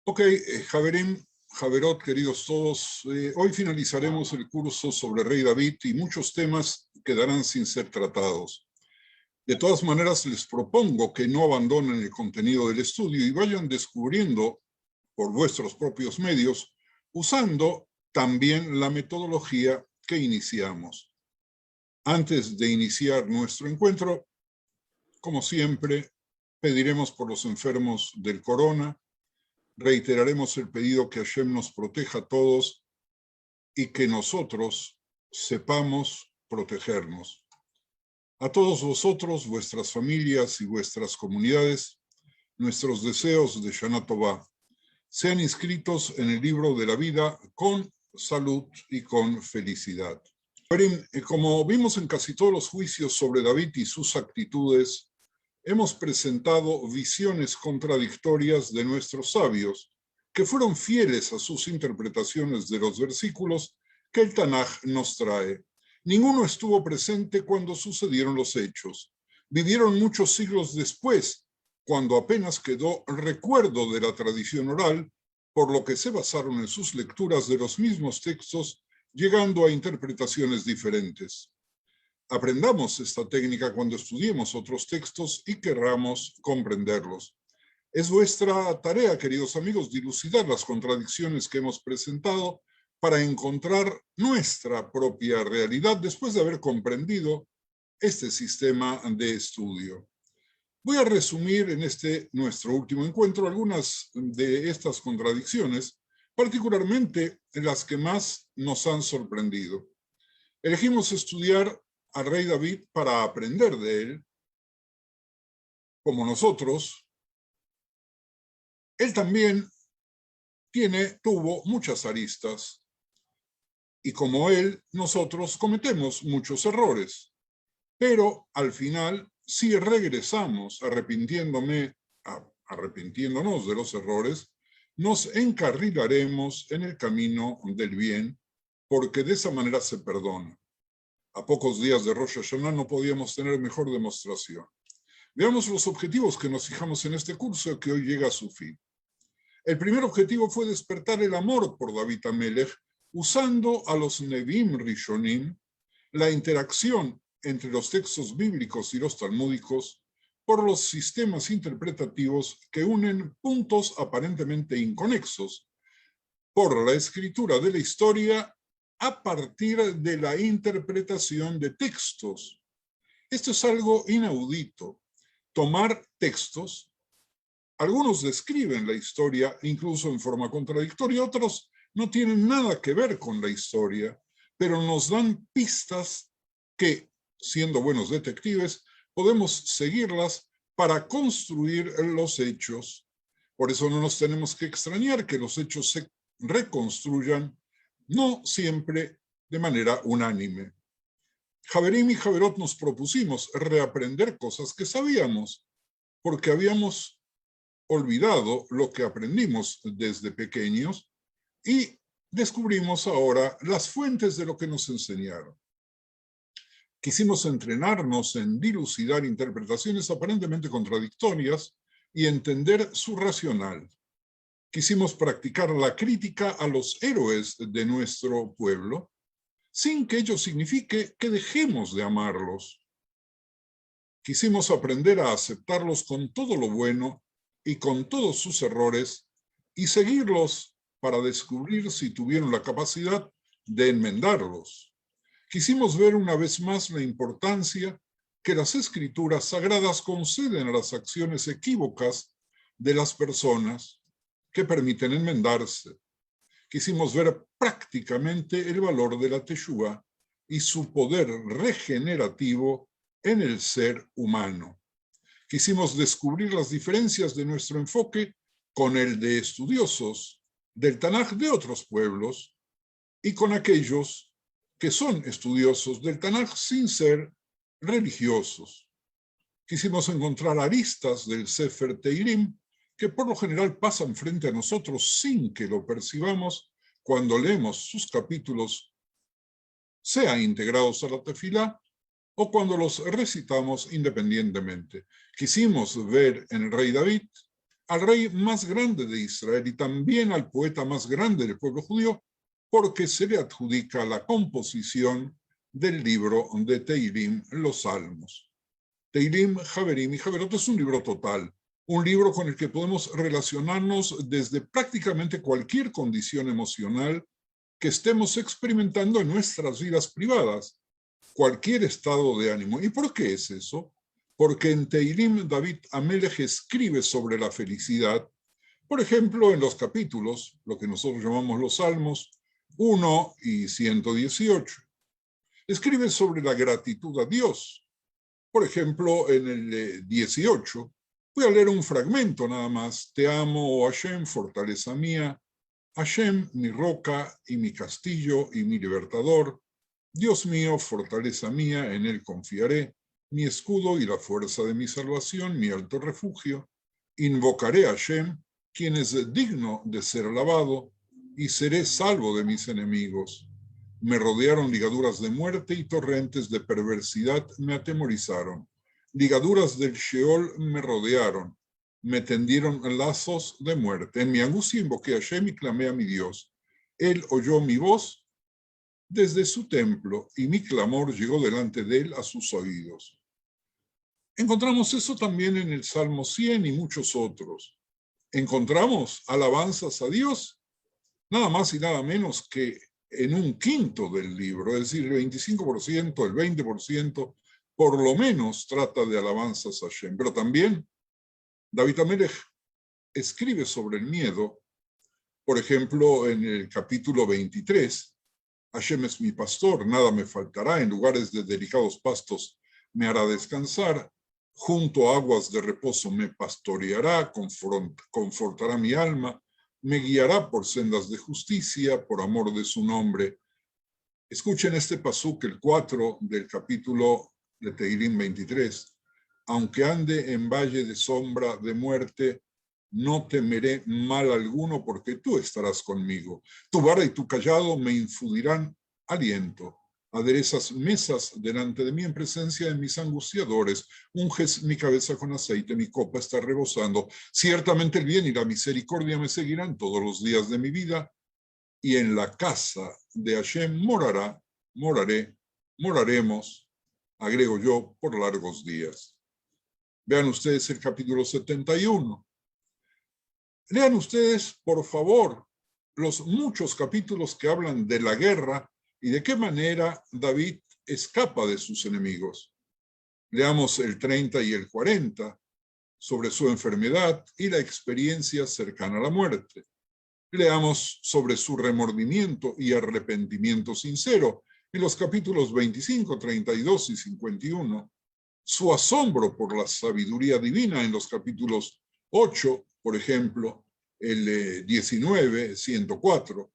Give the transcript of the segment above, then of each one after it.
Ok, Javerim, Javerot, queridos todos, hoy finalizaremos el curso sobre Rey David y muchos temas quedarán sin ser tratados. De todas maneras, les propongo que no abandonen el contenido del estudio y vayan descubriendo por vuestros propios medios, usando también la metodología que iniciamos. Antes de iniciar nuestro encuentro, como siempre, pediremos por los enfermos del corona. Reiteraremos el pedido que Hashem nos proteja a todos y que nosotros sepamos protegernos. A todos vosotros, vuestras familias y vuestras comunidades, nuestros deseos de Shana Tová. Sean inscritos en el libro de la vida con salud y con felicidad. Como vimos en casi todos los juicios sobre David y sus actitudes, hemos presentado visiones contradictorias de nuestros sabios, que fueron fieles a sus interpretaciones de los versículos que el Tanaj nos trae. Ninguno estuvo presente cuando sucedieron los hechos. Vivieron muchos siglos después, cuando apenas quedó recuerdo de la tradición oral, por lo que se basaron en sus lecturas de los mismos textos, llegando a interpretaciones diferentes. Aprendamos esta técnica cuando estudiemos otros textos y querramos comprenderlos. Es vuestra tarea, queridos amigos, dilucidar las contradicciones que hemos presentado para encontrar nuestra propia realidad después de haber comprendido este sistema de estudio. Voy a resumir en nuestro último encuentro algunas de estas contradicciones, particularmente las que más nos han sorprendido. Elegimos estudiar al rey David para aprender de él. Como nosotros, él también tuvo muchas aristas, y como él, nosotros cometemos muchos errores, pero al final, si regresamos arrepintiéndonos de los errores, nos encarrilaremos en el camino del bien, porque de esa manera se perdona. A pocos días de Rosh Hashanah no podíamos tener mejor demostración. Veamos los objetivos que nos fijamos en este curso que hoy llega a su fin. El primer objetivo fue despertar el amor por David Amelech, usando a los Nevim Rishonim, la interacción entre los textos bíblicos y los talmúdicos, por los sistemas interpretativos que unen puntos aparentemente inconexos, por la escritura de la historia a partir de la interpretación de textos. Esto es algo inaudito. Tomar textos, algunos describen la historia incluso en forma contradictoria, otros no tienen nada que ver con la historia, pero nos dan pistas que, siendo buenos detectives, podemos seguirlas para construir los hechos. Por eso no nos tenemos que extrañar que los hechos se reconstruyan, no siempre de manera unánime. Javerim y Javerot nos propusimos reaprender cosas que sabíamos, porque habíamos olvidado lo que aprendimos desde pequeños y descubrimos ahora las fuentes de lo que nos enseñaron. Quisimos entrenarnos en dilucidar interpretaciones aparentemente contradictorias y entender su racional. Quisimos practicar la crítica a los héroes de nuestro pueblo, sin que ello signifique que dejemos de amarlos. Quisimos aprender a aceptarlos con todo lo bueno y con todos sus errores y seguirlos para descubrir si tuvieron la capacidad de enmendarlos. Quisimos ver una vez más la importancia que las escrituras sagradas conceden a las acciones equívocas de las personas que permiten enmendarse. Quisimos ver prácticamente el valor de la Teshuvá y su poder regenerativo en el ser humano. Quisimos descubrir las diferencias de nuestro enfoque con el de estudiosos del Tanaj de otros pueblos y con aquellos que son estudiosos del Tanaj sin ser religiosos. Quisimos encontrar aristas del Sefer Teirim que por lo general pasan frente a nosotros sin que lo percibamos cuando leemos sus capítulos, sea integrados a la tefilá o cuando los recitamos independientemente. Quisimos ver en el rey David al rey más grande de Israel y también al poeta más grande del pueblo judío, porque se le adjudica la composición del libro de Teilim, los Salmos. Teilim, Haverim y Haverot es un libro total, un libro con el que podemos relacionarnos desde prácticamente cualquier condición emocional que estemos experimentando en nuestras vidas privadas, cualquier estado de ánimo. ¿Y por qué es eso? Porque en Teilim David Amelech escribe sobre la felicidad, por ejemplo, en los capítulos, lo que nosotros llamamos los Salmos, 1 y 118. Escribe sobre la gratitud a Dios. Por ejemplo, en el 18, voy a leer un fragmento nada más. Te amo, oh Hashem, fortaleza mía, Hashem, mi roca y mi castillo y mi libertador. Dios mío, fortaleza mía, en él confiaré, mi escudo y la fuerza de mi salvación, mi alto refugio. Invocaré a Hashem, quien es digno de ser alabado, y seré salvo de mis enemigos. Me rodearon ligaduras de muerte y torrentes de perversidad me atemorizaron. Ligaduras del Sheol me rodearon, me tendieron lazos de muerte. En mi angustia invoqué a Hashem y clamé a mi Dios. Él oyó mi voz desde su templo y mi clamor llegó delante de él a sus oídos. Encontramos eso también en el Salmo 100 y muchos otros. Encontramos alabanzas a Dios, nada más y nada menos que en un quinto del libro, es decir, el 25%, el 20%, por lo menos trata de alabanzas a Hashem. Pero también David Amelech escribe sobre el miedo, por ejemplo, en el capítulo 23, Hashem es mi pastor, nada me faltará, en lugares de delicados pastos me hará descansar, junto a aguas de reposo me pastoreará, confortará mi alma, me guiará por sendas de justicia, por amor de su nombre. Escuchen este pasuk, el 4 del capítulo de Teilim 23. Aunque ande en valle de sombra de muerte, no temeré mal alguno porque tú estarás conmigo. Tu vara y tu cayado me infundirán aliento. Aderezas mesas delante de mí en presencia de mis angustiadores. Unges mi cabeza con aceite, mi copa está rebosando. Ciertamente el bien y la misericordia me seguirán todos los días de mi vida. Y en la casa de Hashem moraremos, agrego yo, por largos días. Vean ustedes el capítulo 71. Lean ustedes, por favor, los muchos capítulos que hablan de la guerra y de qué manera David escapa de sus enemigos. Leamos el 30 y el 40 sobre su enfermedad y la experiencia cercana a la muerte. Leamos sobre su remordimiento y arrepentimiento sincero en los capítulos 25, 32 y 51. Su asombro por la sabiduría divina en los capítulos 8, por ejemplo, el 19, 104.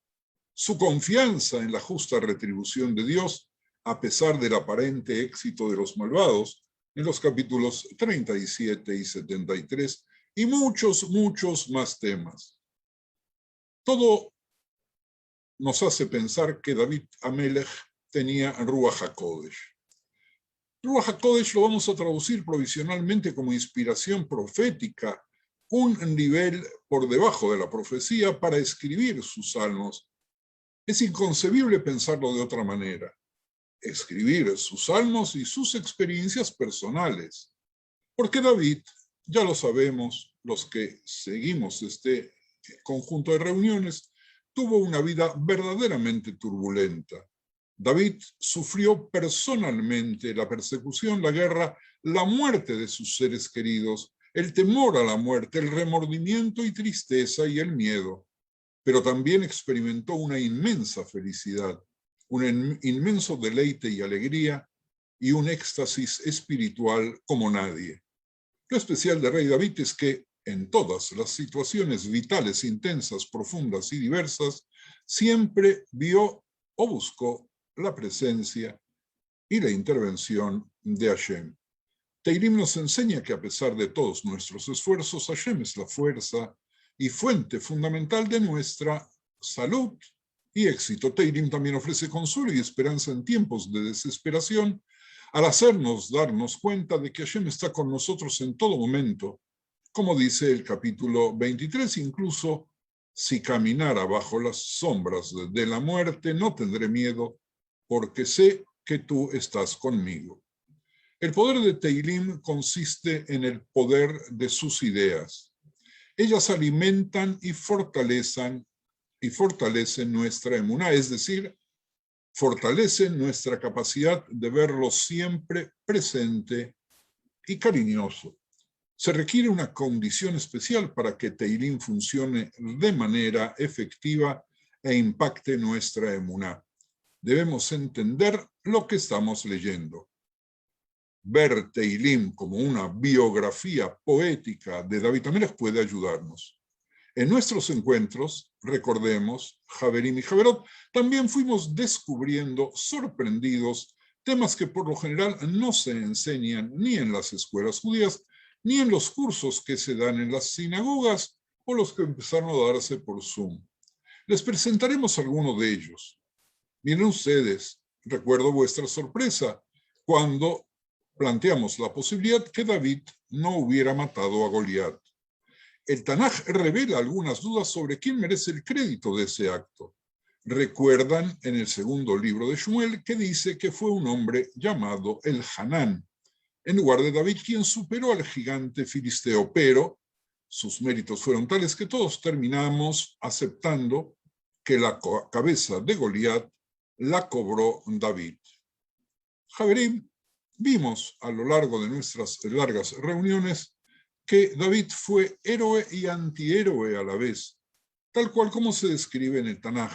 Su confianza en la justa retribución de Dios, a pesar del aparente éxito de los malvados, en los capítulos 37 y 73, y muchos, muchos más temas. Todo nos hace pensar que David Amelech tenía Ruach HaKodesh. Ruach HaKodesh lo vamos a traducir provisionalmente como inspiración profética, un nivel por debajo de la profecía para escribir sus salmos. Es inconcebible pensarlo de otra manera. Escribir sus salmos y sus experiencias personales. Porque David, ya lo sabemos, los que seguimos este conjunto de reuniones, tuvo una vida verdaderamente turbulenta. David sufrió personalmente la persecución, la guerra, la muerte de sus seres queridos, el temor a la muerte, el remordimiento y tristeza y el miedo. Pero también experimentó una inmensa felicidad, un inmenso deleite y alegría y un éxtasis espiritual como nadie. Lo especial de Rey David es que en todas las situaciones vitales, intensas, profundas y diversas, siempre vio o buscó la presencia y la intervención de Hashem. Teilim nos enseña que a pesar de todos nuestros esfuerzos, Hashem es la fuerza y fuente fundamental de nuestra salud y éxito. Teilim también ofrece consuelo y esperanza en tiempos de desesperación al hacernos darnos cuenta de que Hashem está con nosotros en todo momento, como dice el capítulo 23, incluso si caminara bajo las sombras de la muerte, no tendré miedo, porque sé que tú estás conmigo. El poder de Teilim consiste en el poder de sus ideas. Ellas alimentan y fortalecen nuestra emuná, es decir, fortalecen nuestra capacidad de verlo siempre presente y cariñoso. Se requiere una condición especial para que Teilim funcione de manera efectiva e impacte nuestra emuná. Debemos entender lo que estamos leyendo. Ver Teilim como una biografía poética de David Amelech puede ayudarnos. En nuestros encuentros, recordemos, Javerim y Javerot, también fuimos descubriendo, sorprendidos, temas que por lo general no se enseñan ni en las escuelas judías, ni en los cursos que se dan en las sinagogas o los que empezaron a darse por Zoom. Les presentaremos algunos de ellos. Miren ustedes, recuerdo vuestra sorpresa cuando planteamos la posibilidad que David no hubiera matado a Goliat. El Tanaj revela algunas dudas sobre quién merece el crédito de ese acto. Recuerdan en el segundo libro de Shmuel que dice que fue un hombre llamado el Hanán, en lugar de David, quien superó al gigante filisteo, pero sus méritos fueron tales que todos terminamos aceptando que la cabeza de Goliat la cobró David. Javerim, vimos a lo largo de nuestras largas reuniones que David fue héroe y antihéroe a la vez, tal cual como se describe en el Tanaj.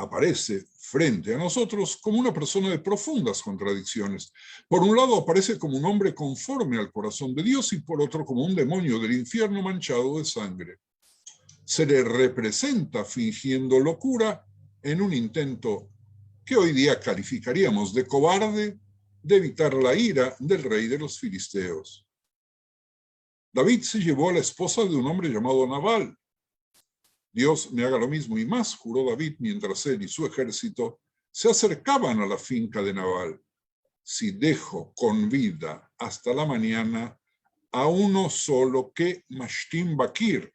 Aparece frente a nosotros como una persona de profundas contradicciones. Por un lado aparece como un hombre conforme al corazón de Dios y por otro como un demonio del infierno manchado de sangre. Se le representa fingiendo locura en un intento que hoy día calificaríamos de cobarde de evitar la ira del rey de los filisteos. David se llevó a la esposa de un hombre llamado Nabal. Dios me haga lo mismo y más, juró David mientras él y su ejército se acercaban a la finca de Nabal. Si dejo con vida hasta la mañana a uno solo que Mashtim Bakir.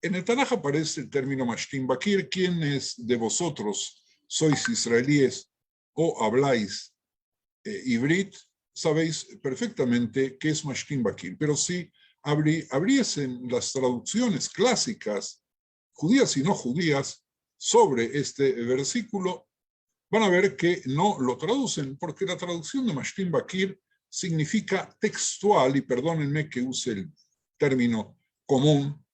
En el Tanaj aparece el término Mashtim Bakir. ¿Quiénes de vosotros sois israelíes o habláis ibrit? Sabéis perfectamente qué es Mashtim Bakir, pero si abriesen las traducciones clásicas, judías y no judías, sobre este versículo, van a ver que no lo traducen, porque la traducción de Mashtim Bakir significa textual, y perdónenme que use el término común,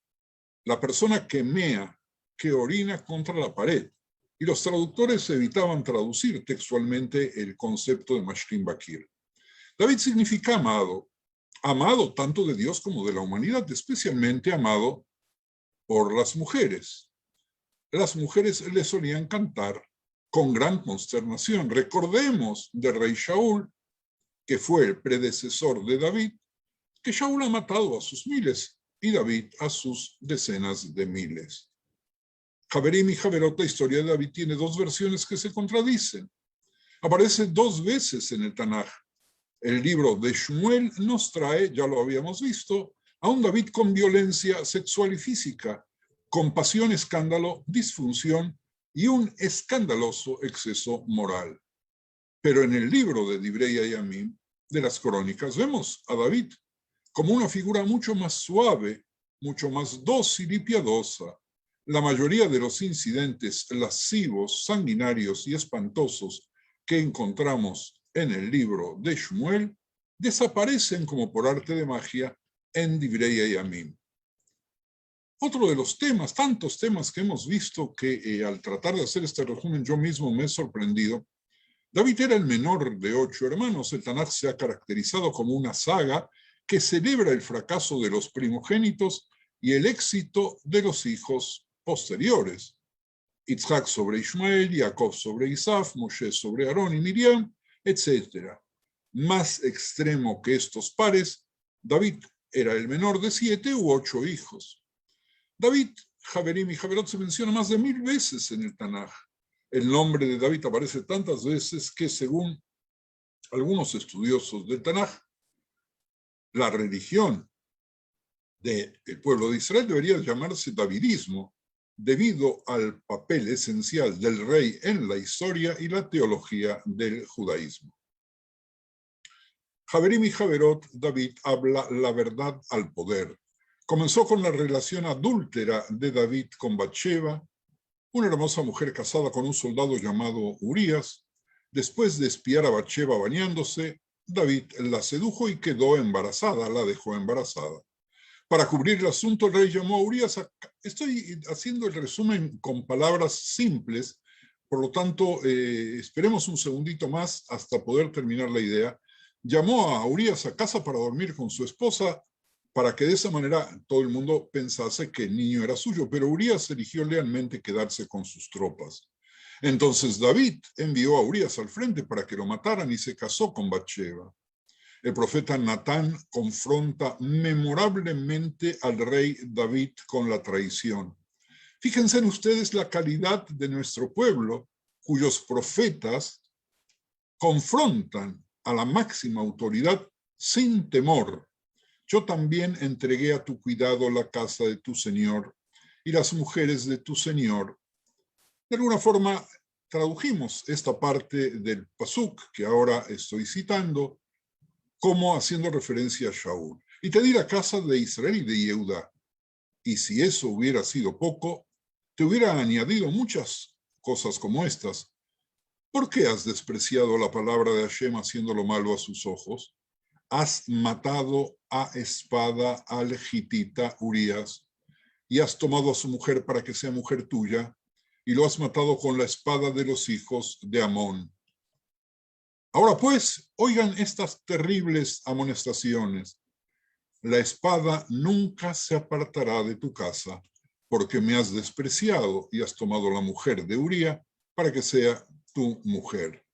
la persona que mea, que orina contra la pared. Y los traductores evitaban traducir textualmente el concepto de Mashtim Bakir. David significa amado, amado tanto de Dios como de la humanidad, especialmente amado por las mujeres. Las mujeres le solían cantar con gran consternación. Recordemos de rey Shaul, que fue el predecesor de David, que Shaul ha matado a sus miles y David a sus decenas de miles. Javerim y Javerot, la historia de David tiene dos versiones que se contradicen. Aparece dos veces en el Tanaj. El libro de Shmuel nos trae, ya lo habíamos visto, a un David con violencia sexual y física, con pasión, escándalo, disfunción y un escandaloso exceso moral. Pero en el libro de Divrei Hayamim, de las crónicas, vemos a David como una figura mucho más suave, mucho más dócil y piadosa. La mayoría de los incidentes lascivos, sanguinarios y espantosos que encontramos en el libro de Shmuel desaparecen como por arte de magia en Divrei Hayamim. Otro de los temas, tantos temas que hemos visto que al tratar de hacer este resumen yo mismo me he sorprendido. David era el menor de 8 hermanos. El Tanaj se ha caracterizado como una saga que celebra el fracaso de los primogénitos y el éxito de los hijos posteriores. Yitzhak sobre Ishmael, Jacob sobre Isaf, Moshe sobre Aarón y Miriam, etc. Más extremo que estos pares, David era el menor de 7 u 8 hijos. David, Javerim y Javerot se menciona más de 1000 veces en el Tanaj. El nombre de David aparece tantas veces que, según algunos estudiosos del Tanaj, La religión del pueblo de Israel debería llamarse davidismo, debido al papel esencial del rey en la historia y la teología del judaísmo. Javerim y Javerot, David habla la verdad al poder. Comenzó con la relación adúltera de David con Bathsheba, una hermosa mujer casada con un soldado llamado Urías. Después de espiar a Bathsheba bañándose, David la sedujo y quedó embarazada, la dejó embarazada. Para cubrir el asunto, el rey llamó a Urías. Estoy haciendo el resumen con palabras simples, por lo tanto, esperemos un segundito más hasta poder terminar la idea. Llamó a Urías a casa para dormir con su esposa, para que de esa manera todo el mundo pensase que el niño era suyo, pero Urías eligió lealmente quedarse con sus tropas. Entonces David envió a Urías al frente para que lo mataran y se casó con Bathsheba. El profeta Natán confronta memorablemente al rey David con la traición. Fíjense en ustedes la calidad de nuestro pueblo, cuyos profetas confrontan a la máxima autoridad sin temor. Yo también entregué a tu cuidado la casa de tu señor y las mujeres de tu señor. De alguna forma, tradujimos esta parte del pasuk que ahora estoy citando como haciendo referencia a Shaul. Y te di la casa de Israel y de Yehuda. Y si eso hubiera sido poco, te hubiera añadido muchas cosas como estas. ¿Por qué has despreciado la palabra de Hashem haciéndolo malo a sus ojos? Has matado a espada al gitita Urías y has tomado a su mujer para que sea mujer tuya y lo has matado con la espada de los hijos de Amón. Ahora pues, oigan estas terribles amonestaciones. La espada nunca se apartará de tu casa, porque me has despreciado y has tomado la mujer de Uría para que sea tu mujer.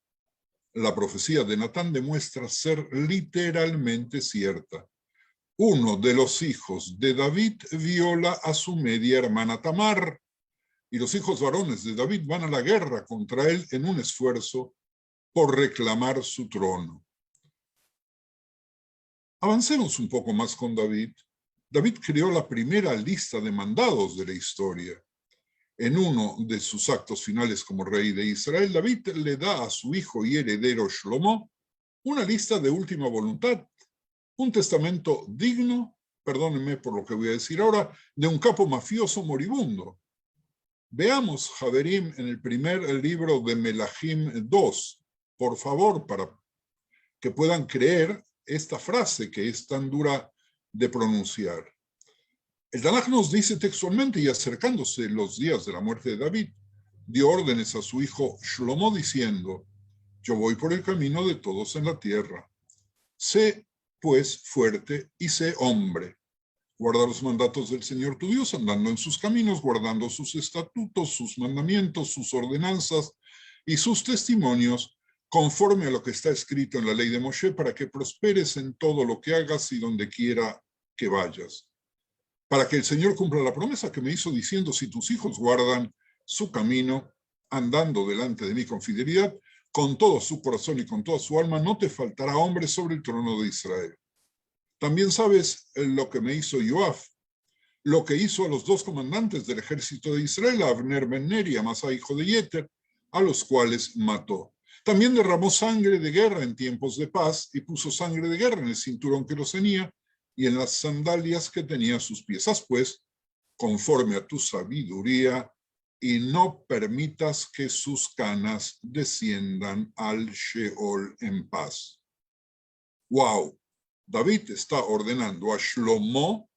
La profecía de Natán demuestra ser literalmente cierta. Uno de los hijos de David viola a su media hermana Tamar, y los hijos varones de David van a la guerra contra él en un esfuerzo por reclamar su trono. Avancemos un poco más con David. David creó la primera lista de mandados de la historia. En uno de sus actos finales como rey de Israel, David le da a su hijo y heredero Shlomo una lista de última voluntad, un testamento digno, perdónenme por lo que voy a decir ahora, de un capo mafioso moribundo. Veamos, Javerim, en el primer libro de Melahim 2, por favor, para que puedan creer esta frase que es tan dura de pronunciar. El Tanaj nos dice textualmente, y acercándose los días de la muerte de David, dio órdenes a su hijo Shlomo diciendo, yo voy por el camino de todos en la tierra. Sé, pues, fuerte y sé hombre. Guarda los mandatos del Señor tu Dios, andando en sus caminos, guardando sus estatutos, sus mandamientos, sus ordenanzas y sus testimonios, conforme a lo que está escrito en la ley de Moshe, para que prosperes en todo lo que hagas y donde quiera que vayas. Para que el Señor cumpla la promesa que me hizo diciendo, si tus hijos guardan su camino, andando delante de mí con fidelidad, con todo su corazón y con toda su alma, no te faltará hombre sobre el trono de Israel. También sabes lo que me hizo Joab, lo que hizo a los dos comandantes del ejército de Israel, a Abner ben Ner y a Amasa, hijo de Yeter, a los cuales mató. También derramó sangre de guerra en tiempos de paz y puso sangre de guerra en el cinturón que lo ceñía y en las sandalias que tenía a sus pies. Haz pues, conforme a tu sabiduría, y no permitas que sus canas desciendan al Sheol en paz. ¡Wow! David está ordenando a Shlomo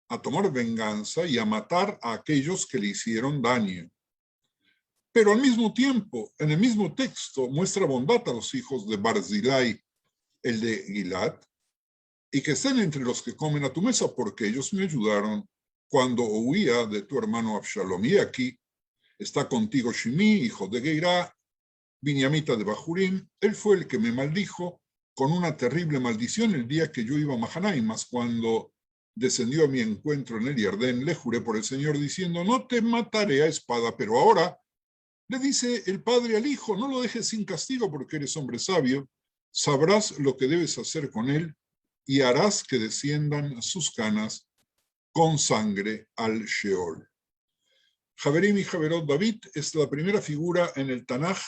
a tomar venganza y a matar a aquellos que le hicieron daño. Pero al mismo tiempo, en el mismo texto, muestra bondad a los hijos de Barzilai, el de Gilad, y que estén entre los que comen a tu mesa, porque ellos me ayudaron cuando huía de tu hermano Absalom. Y aquí está contigo Shimi, hijo de Geirá, Binyaminita de Bahurim. Él fue el que me maldijo con una terrible maldición el día que yo iba a Mahanaim, mas cuando descendió a mi encuentro en el Yardén, le juré por el Señor diciendo, no te mataré a espada, pero ahora le dice el padre al hijo, no lo dejes sin castigo porque eres hombre sabio, sabrás lo que debes hacer con él y harás que desciendan sus canas con sangre al Sheol. Javerim y Javerot, David es la primera figura en el Tanaj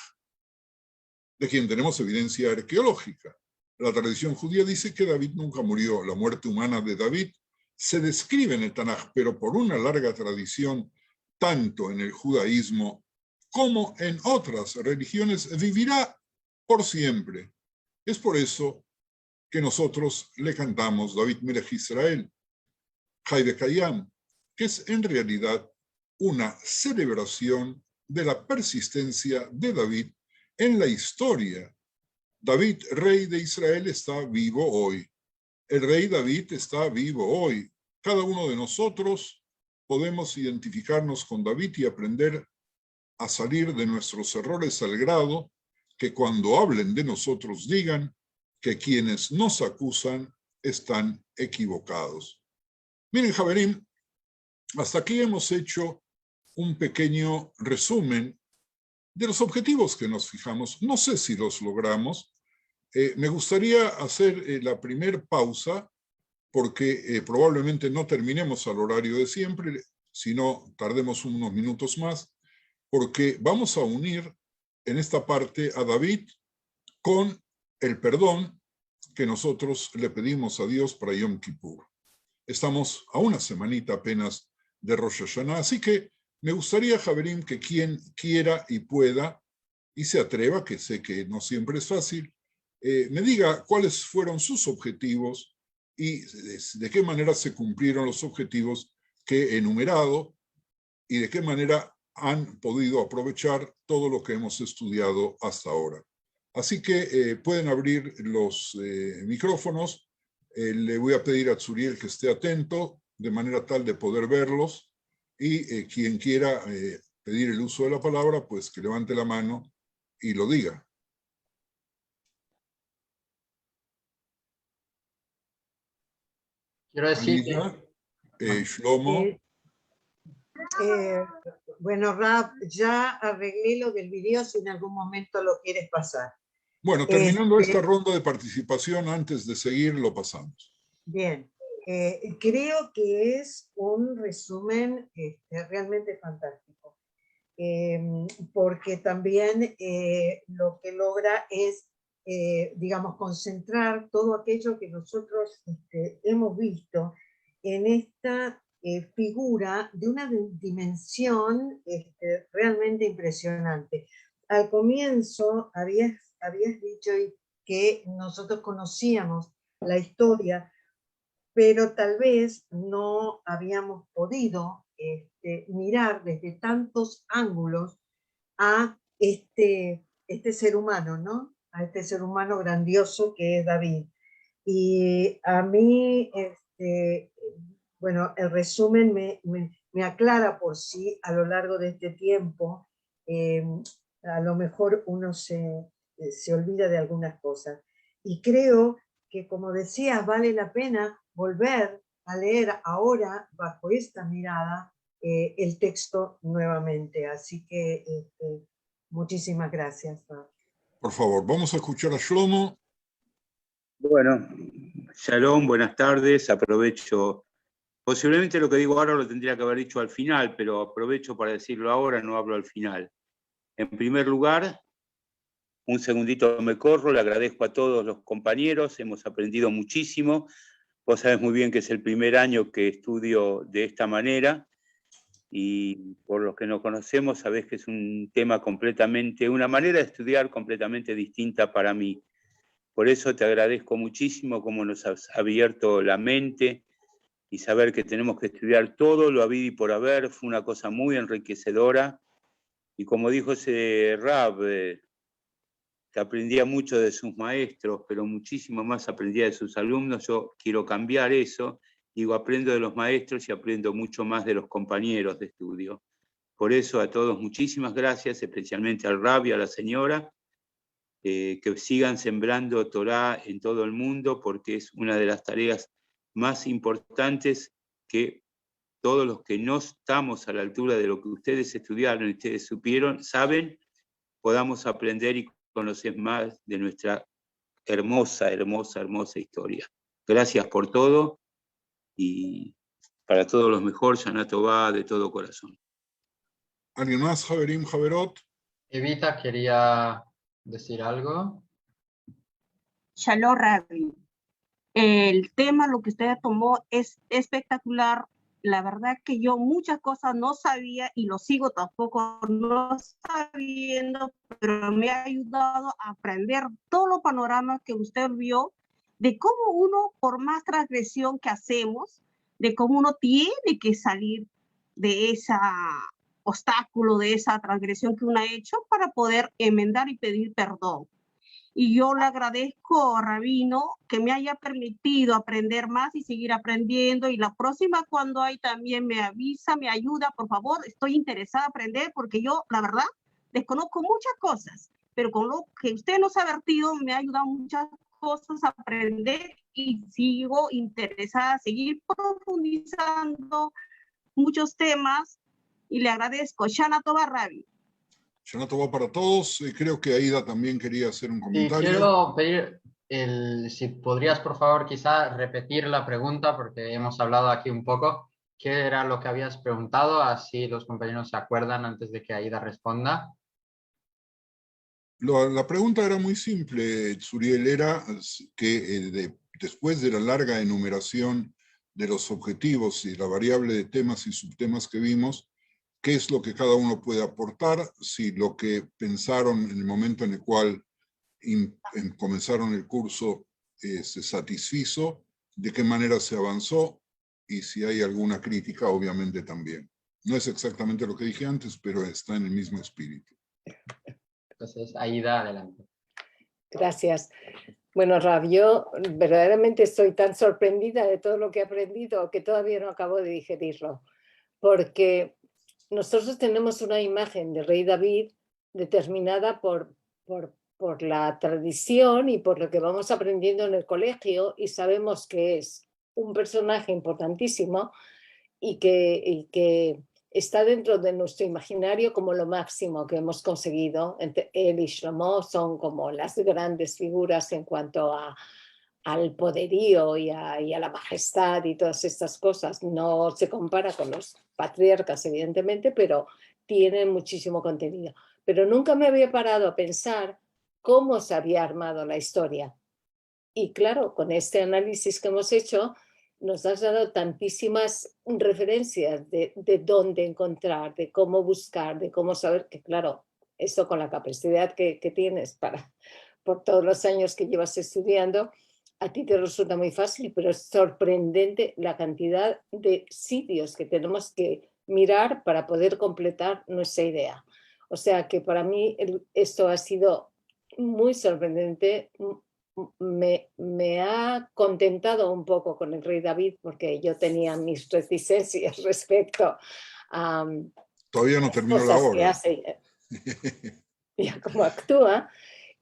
de quien tenemos evidencia arqueológica. La tradición judía dice que David nunca murió. La muerte humana de David se describe en el Tanaj, pero por una larga tradición, tanto en el judaísmo como en otras religiones, vivirá por siempre. Es por eso que nosotros le cantamos David Melech Israel, Chai Vekayam, que es en realidad una celebración de la persistencia de David en la historia. David, rey de Israel, está vivo hoy. El rey David está vivo hoy. Cada uno de nosotros podemos identificarnos con David y aprender a salir de nuestros errores al grado que cuando hablen de nosotros digan que quienes nos acusan están equivocados. Miren, Javerim, hasta aquí hemos hecho un pequeño resumen de los objetivos que nos fijamos. No sé si los logramos. Me gustaría hacer la primer pausa porque probablemente no terminemos al horario de siempre, sino tardemos unos minutos más, porque vamos a unir en esta parte a David con el perdón que nosotros le pedimos a Dios para Yom Kippur. Estamos a una semanita apenas de Rosh Hashanah, así que me gustaría, Javerim, que quien quiera y pueda y se atreva, que sé que no siempre es fácil, me diga cuáles fueron sus objetivos y de qué manera se cumplieron los objetivos que he enumerado y de qué manera han podido aprovechar todo lo que hemos estudiado hasta ahora. Así que pueden abrir los micrófonos. Le voy a pedir a Tzuriel que esté atento de manera tal de poder verlos y quien quiera pedir el uso de la palabra, pues que levante la mano y lo diga. Quiero decir Shlomo. Bueno, Rab, ya arreglé lo del video si en algún momento lo quieres pasar. Bueno, terminando esta ronda de participación, antes de seguir, lo pasamos. Bien, creo que es un resumen realmente fantástico, porque también lo que logra es, digamos, concentrar todo aquello que nosotros hemos visto en esta figura de una dimensión realmente impresionante. Al comienzo habías dicho que nosotros conocíamos la historia, pero tal vez no habíamos podido mirar desde tantos ángulos a este ser humano, ¿no? A este ser humano grandioso que es David. Y a mí, bueno, el resumen me aclara por sí a lo largo de este tiempo. A lo mejor uno se olvida de algunas cosas. Y creo que, como decías, vale la pena volver a leer ahora, bajo esta mirada, el texto nuevamente. Así que muchísimas gracias. Por favor, vamos a escuchar a Shlomo. Bueno, shalom, buenas tardes. Aprovecho, posiblemente lo que digo ahora lo tendría que haber dicho al final, pero aprovecho para decirlo ahora, no hablo al final. En primer lugar, un segundito me corro, le agradezco a todos los compañeros, hemos aprendido muchísimo. Vos sabés muy bien que es el primer año que estudio de esta manera y por los que nos conocemos sabés que es un tema completamente, una manera de estudiar completamente distinta para mí. Por eso te agradezco muchísimo cómo nos has abierto la mente y saber que tenemos que estudiar todo lo habido y por haber. Fue una cosa muy enriquecedora. Y como dijo ese Rab, que aprendía mucho de sus maestros, pero muchísimo más aprendía de sus alumnos. Yo quiero cambiar eso. Digo, aprendo de los maestros y aprendo mucho más de los compañeros de estudio. Por eso a todos muchísimas gracias, especialmente al Rab y a la señora. Que sigan sembrando Torá en todo el mundo, porque es una de las tareas más importantes que todos los que no estamos a la altura de lo que ustedes estudiaron y ustedes supieron, saben, podamos aprender y conocer más de nuestra hermosa, hermosa, hermosa historia. Gracias por todo y para todos los mejor, Shana Tová, de todo corazón. ¿Alguien más, Javerim, Javerot? Evita quería decir algo. Shalom, Rabbi. El tema, lo que usted tomó, es espectacular. La verdad que yo muchas cosas no sabía y lo sigo tampoco no sabiendo, pero me ha ayudado a aprender todos los panoramas que usted vio de cómo uno, por más transgresión que hacemos, de cómo uno tiene que salir de ese obstáculo, de esa transgresión que uno ha hecho para poder enmendar y pedir perdón. Y yo le agradezco, Rabino, que me haya permitido aprender más y seguir aprendiendo. Y la próxima, cuando hay también, me avisa, me ayuda, por favor. Estoy interesada en aprender porque yo, la verdad, desconozco muchas cosas. Pero con lo que usted nos ha vertido, me ha ayudado muchas cosas a aprender y sigo interesada a seguir profundizando muchos temas. Y le agradezco. Shana Tova, Rabbi. Shana Tová para todos. Creo que Aida también quería hacer un Sí, comentario. quiero pedir, si podrías por favor quizá repetir la pregunta, porque hemos hablado aquí un poco. ¿Qué era lo que habías preguntado? Así los compañeros se acuerdan antes de que Aida responda. La pregunta era muy simple, Zuriel, era que después de la larga enumeración de los objetivos y la variable de temas y subtemas que vimos, ¿qué es lo que cada uno puede aportar? Si lo que pensaron en el momento en el cual comenzaron el curso se satisfizo, de qué manera se avanzó y si hay alguna crítica, obviamente también. No es exactamente lo que dije antes, pero está en el mismo espíritu. Entonces, Aida, adelante. Gracias. Bueno, Rav, yo verdaderamente estoy tan sorprendida de todo lo que he aprendido que todavía no acabo de digerirlo, porque nosotros tenemos una imagen del rey David determinada por la tradición y por lo que vamos aprendiendo en el colegio, y sabemos que es un personaje importantísimo y que está dentro de nuestro imaginario como lo máximo que hemos conseguido. Él y Shlomo son como las grandes figuras en cuanto al poderío y a la majestad y todas estas cosas. No se compara con los patriarcas, evidentemente, pero tienen muchísimo contenido. Pero nunca me había parado a pensar cómo se había armado la historia. Y claro, con este análisis que hemos hecho, nos has dado tantísimas referencias de dónde encontrar, de cómo buscar, de cómo saber, que claro, esto con la capacidad que tienes por todos los años que llevas estudiando, a ti te resulta muy fácil, pero es sorprendente la cantidad de sitios que tenemos que mirar para poder completar nuestra idea. O sea que para mí esto ha sido muy sorprendente. Me ha contentado un poco con el rey David, porque yo tenía mis reticencias respecto a Todavía no terminó la cosas que obra. hace y a cómo actúa,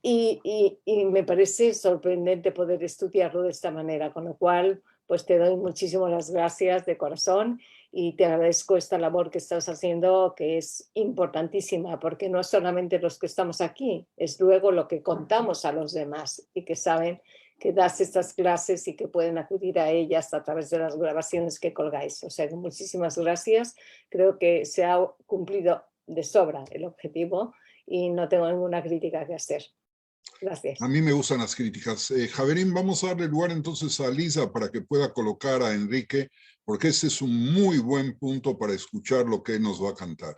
y me parece sorprendente poder estudiarlo de esta manera, con lo cual pues te doy muchísimas las gracias de corazón y te agradezco esta labor que estás haciendo, que es importantísima, porque no es solamente los que estamos aquí, es luego lo que contamos a los demás y que saben que das estas clases y que pueden acudir a ellas a través de las grabaciones que colgáis. O sea, muchísimas gracias. Creo que se ha cumplido de sobra el objetivo y no tengo ninguna crítica que hacer. Gracias. A mí me gustan las críticas. Javerín, vamos a darle lugar entonces a Lisa para que pueda colocar a Enrique, porque ese es un muy buen punto para escuchar lo que él nos va a cantar.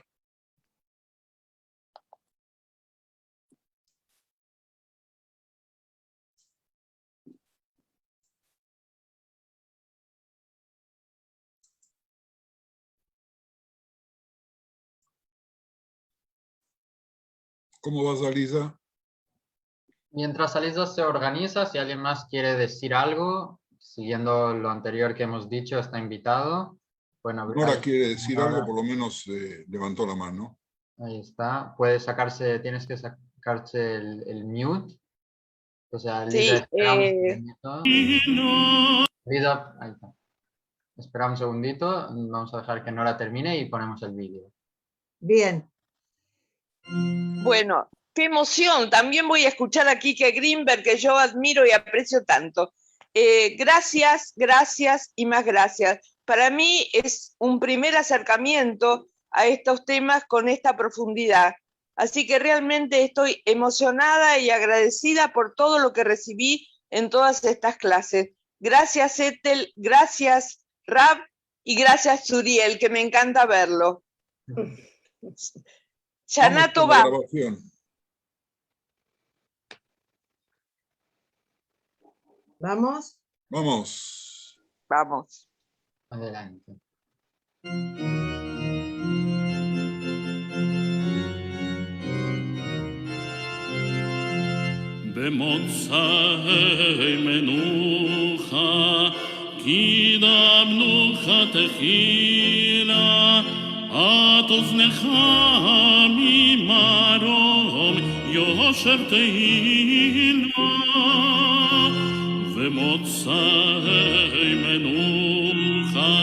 ¿Cómo vas, Lisa? Mientras Alisa se organiza, si alguien más quiere decir algo, siguiendo lo anterior que hemos dicho, está invitado. Bueno, Nora quiere decir algo, por lo menos levantó la mano. Ahí está. Tienes que sacarse el mute. O sea, Lisa, esperamos un segundito. Lisa, ahí está. Esperamos un segundito, vamos a dejar que Nora termine y ponemos el vídeo. Bien. Bueno, qué emoción. También voy a escuchar a Kike Greenberg, que yo admiro y aprecio tanto. gracias, gracias y más gracias. Para mí es un primer acercamiento a estos temas con esta profundidad. Así que realmente estoy emocionada y agradecida por todo lo que recibí en todas estas clases. Gracias, Ethel, gracias, Rab, y gracias, Suriel, que me encanta verlo. Yanato, va. ¿Vamos? Vamos. Vamos. Adelante. במוצאי מנוחה, כי דמנוחה תחילה, את אוזנך ממרום יושב תהילה. במוצאי מנוחה,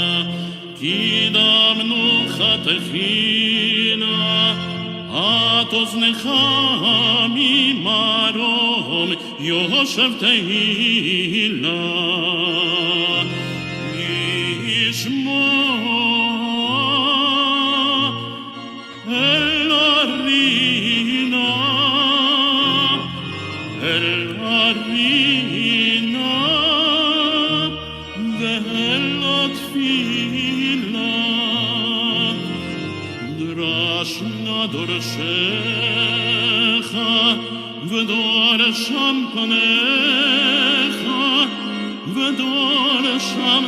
כי דמנוחה תחילה, את אוזנך ממרום יושב תהילה. לשמוע אל הרינה, אל הרינה ואל התפילה. דרשנה דורשך ודורשם פניך, ודורשם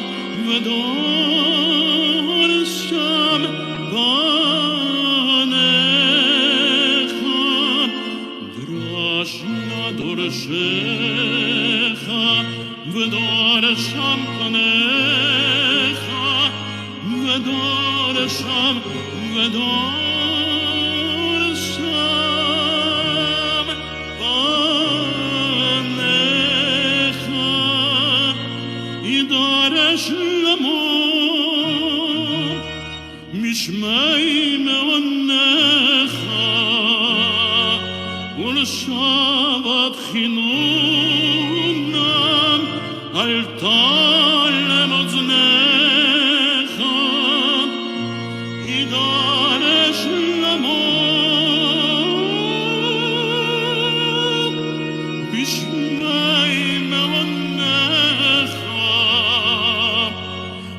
ודורשם פניך. דרשנה דורשך ודורשם פניך, ודורשם ודורשם פניך. ידרש למו משמי מעונך, ולשבת חינונם אל תעלם אוזנך. ידרש למו בשמי מעונך,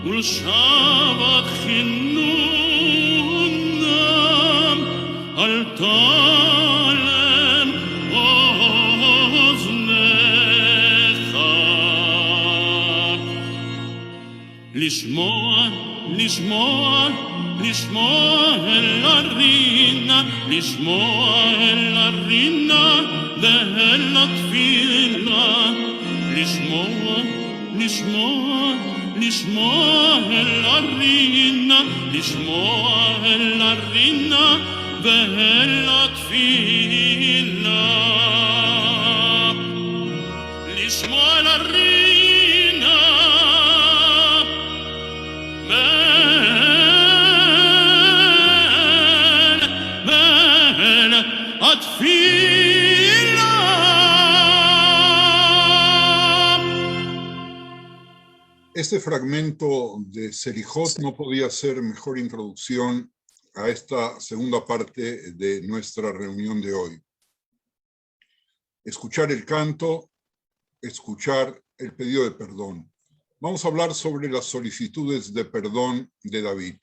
ולשבת חינונם אל תעלם אוזנך. לשמוע, לשמוע, לשמוע אל הרינה, לשמוע אל הרינה ואל התפילה. לשמוע, לשמוע, לשמוע אל הרינה, לשמוע אל הרינה ואל התפילה. לשמוע אל הרינה ואל התפילה. Este fragmento de Selijot no podía ser mejor introducción a esta segunda parte de nuestra reunión de hoy. Escuchar el canto, escuchar el pedido de perdón. Vamos a hablar sobre las solicitudes de perdón de David.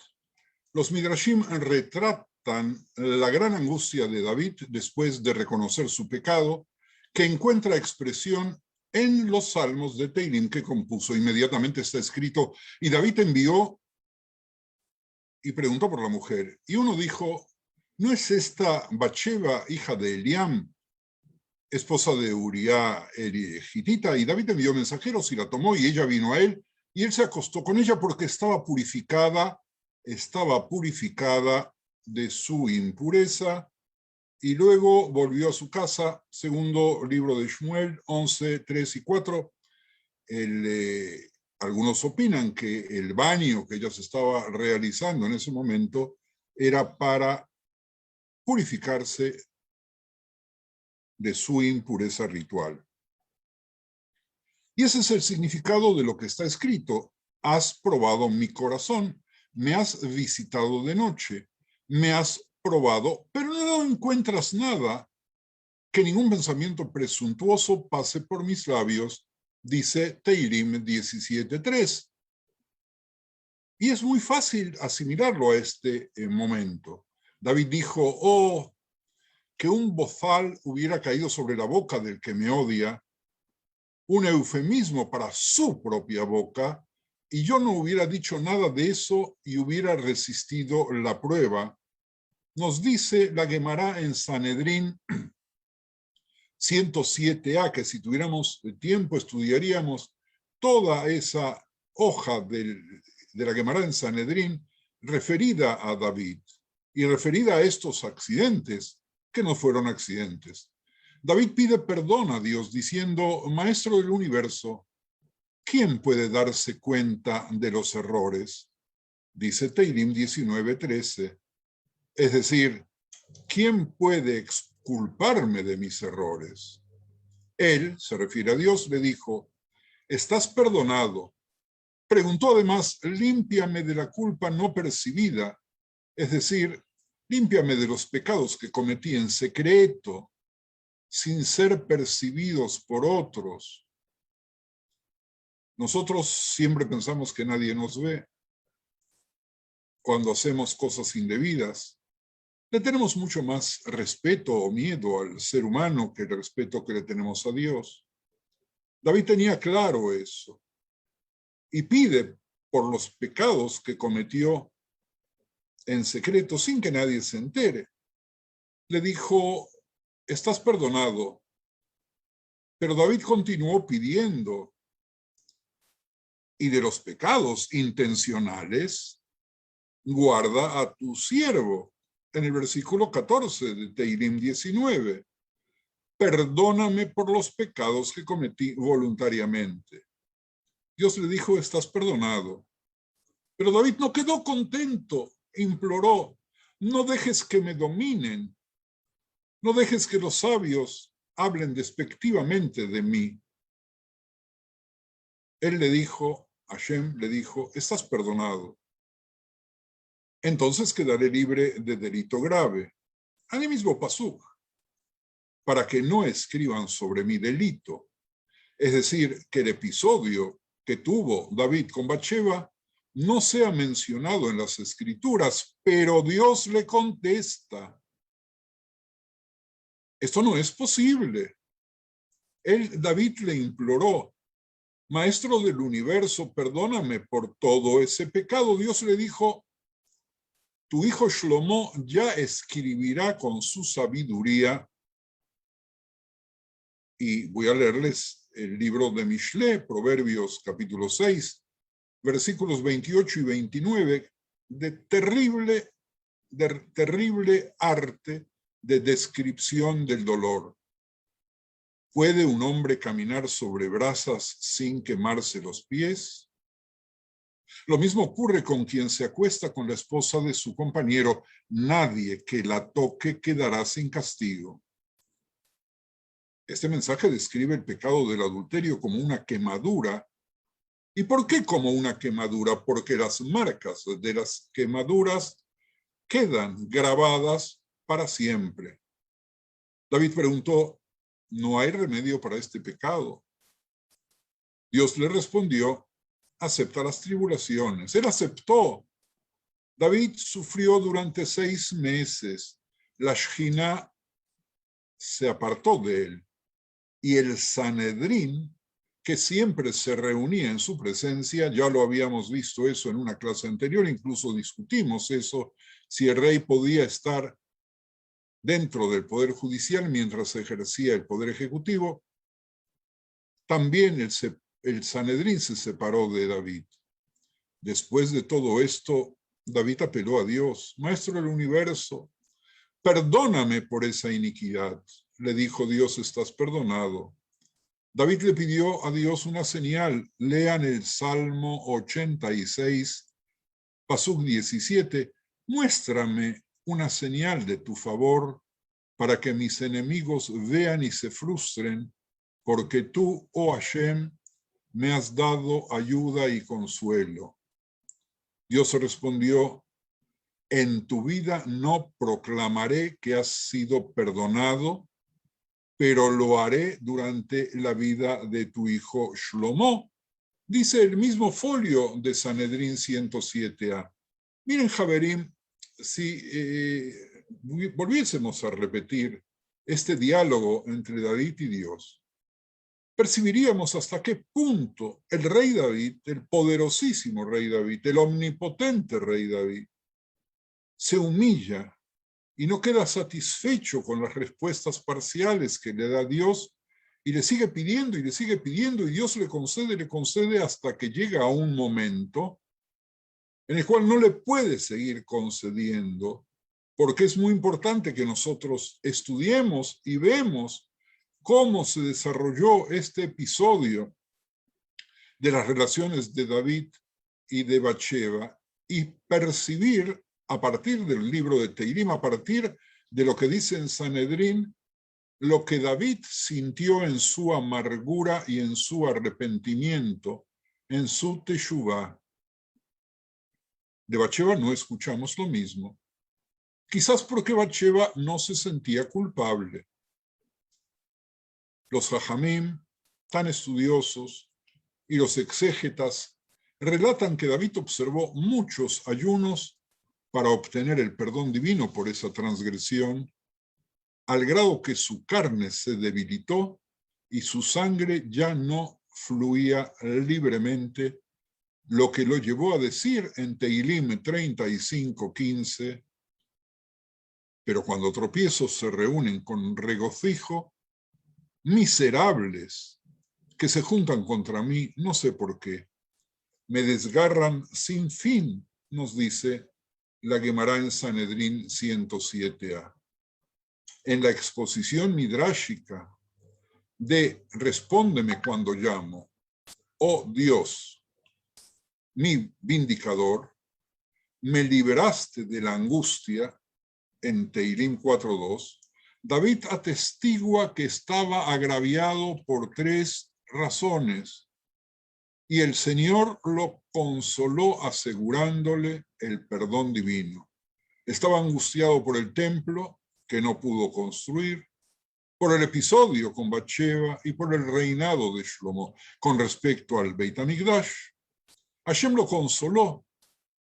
Los Midrashim retratan la gran angustia de David después de reconocer su pecado, que encuentra expresión en los salmos de Teilim que compuso. Inmediatamente está escrito: y David envió y preguntó por la mujer. Y uno dijo: ¿no es esta Batsheba, hija de Eliam, esposa de Uriah el Gitita? Y David envió mensajeros y la tomó, y ella vino a él, y él se acostó con ella porque estaba purificada de su impureza. Y luego volvió a su casa. Segundo libro de Shmuel 11, 3 y 4. Algunos opinan que el baño que ella se estaba realizando en ese momento era para purificarse de su impureza ritual. Y ese es el significado de lo que está escrito. Has probado mi corazón, me has visitado de noche, me has probado, pero no encuentras nada, que ningún pensamiento presuntuoso pase por mis labios, dice Teirim 17:3. Y es muy fácil asimilarlo a este momento. David dijo, oh, que un bozal hubiera caído sobre la boca del que me odia, un eufemismo para su propia boca, y yo no hubiera dicho nada de eso y hubiera resistido la prueba. Nos dice la Gemara en Sanedrín 107a, que si tuviéramos tiempo estudiaríamos toda esa hoja de la Gemara en Sanedrín referida a David y referida a estos accidentes que no fueron accidentes. David pide perdón a Dios diciendo, Maestro del universo, ¿quién puede darse cuenta de los errores? Dice Teirim 19:13. Es decir, ¿quién puede exculparme de mis errores? Él, se refiere a Dios, le dijo, estás perdonado. Preguntó además, límpiame de la culpa no percibida, es decir, límpiame de los pecados que cometí en secreto, sin ser percibidos por otros. Nosotros siempre pensamos que nadie nos ve cuando hacemos cosas indebidas. Le tenemos mucho más respeto o miedo al ser humano que el respeto que le tenemos a Dios. David tenía claro eso y pide por los pecados que cometió en secreto sin que nadie se entere. Le dijo, estás perdonado. Pero David continuó pidiendo, y de los pecados intencionales, guarda a tu siervo. En el versículo 14 de Teirim 19. Perdóname por los pecados que cometí voluntariamente. Dios le dijo, estás perdonado. Pero David no quedó contento, imploró, no dejes que me dominen, no dejes que los sabios hablen despectivamente de mí. Él le dijo, Hashem le dijo, estás perdonado. Entonces quedaré libre de delito grave. Al mismo pasuk, para que no escriban sobre mi delito. Es decir, que el episodio que tuvo David con Bathsheba no sea mencionado en las escrituras, pero Dios le contesta. Esto no es posible. David le imploró, Maestro del universo, perdóname por todo ese pecado. Dios le dijo, tu hijo Shlomo ya escribirá con su sabiduría. Y voy a leerles el libro de Mishle, Proverbios capítulo 6, versículos 28 y 29, de terrible arte de descripción del dolor. ¿Puede un hombre caminar sobre brasas sin quemarse los pies? Lo mismo ocurre con quien se acuesta con la esposa de su compañero. Nadie que la toque quedará sin castigo. Este mensaje describe el pecado del adulterio como una quemadura. ¿Y por qué como una quemadura? Porque las marcas de las quemaduras quedan grabadas para siempre. David preguntó, ¿no hay remedio para este pecado? Dios le respondió, acepta las tribulaciones. Él aceptó. David sufrió durante 6 meses. La Shejina se apartó de él. Y el Sanedrín, que siempre se reunía en su presencia, ya lo habíamos visto eso en una clase anterior, incluso discutimos eso, si el rey podía estar dentro del poder judicial mientras ejercía el poder ejecutivo. También el Sanedrín se separó de David. Después de todo esto, David apeló a Dios, Maestro del universo, perdóname por esa iniquidad. Le dijo Dios, estás perdonado. David le pidió a Dios una señal. Lean el Salmo 86, pasuk 17. Muéstrame una señal de tu favor para que mis enemigos vean y se frustren, porque tú, oh Hashem, me has dado ayuda y consuelo. Dios respondió, en tu vida no proclamaré que has sido perdonado, pero lo haré durante la vida de tu hijo Shlomo. Dice el mismo folio de Sanedrín 107a. Miren, Javerim, si volviésemos a repetir este diálogo entre David y Dios, percibiríamos hasta qué punto el rey David, el poderosísimo rey David, el omnipotente rey David, se humilla y no queda satisfecho con las respuestas parciales que le da Dios y le sigue pidiendo y le sigue pidiendo y Dios le concede hasta que llega a un momento en el cual no le puede seguir concediendo, porque es muy importante que nosotros estudiemos y vemos cómo se desarrolló este episodio de las relaciones de David y de Bathsheba y percibir a partir del libro de Teilim, a partir de lo que dice en Sanedrín, lo que David sintió en su amargura y en su arrepentimiento, en su teshuvá. De Bathsheba no escuchamos lo mismo. Quizás porque Bathsheba no se sentía culpable. Los jajamim, tan estudiosos, y los exégetas relatan que David observó muchos ayunos para obtener el perdón divino por esa transgresión, al grado que su carne se debilitó y su sangre ya no fluía libremente, lo que lo llevó a decir en Teilim 35:15, pero cuando tropiezos se reúnen con regocijo, miserables que se juntan contra mí, no sé por qué, me desgarran sin fin, nos dice la Gemara en Sanedrín 107a. En la exposición midrashica de Respóndeme cuando llamo, oh Dios, mi vindicador, me liberaste de la angustia, en Teilim 4:2, David atestigua que estaba agraviado por 3 razones y el Señor lo consoló asegurándole el perdón divino. Estaba angustiado por el templo que no pudo construir, por el episodio con Bathsheba y por el reinado de Shlomo. Con respecto al Beit HaMikdash, Hashem lo consoló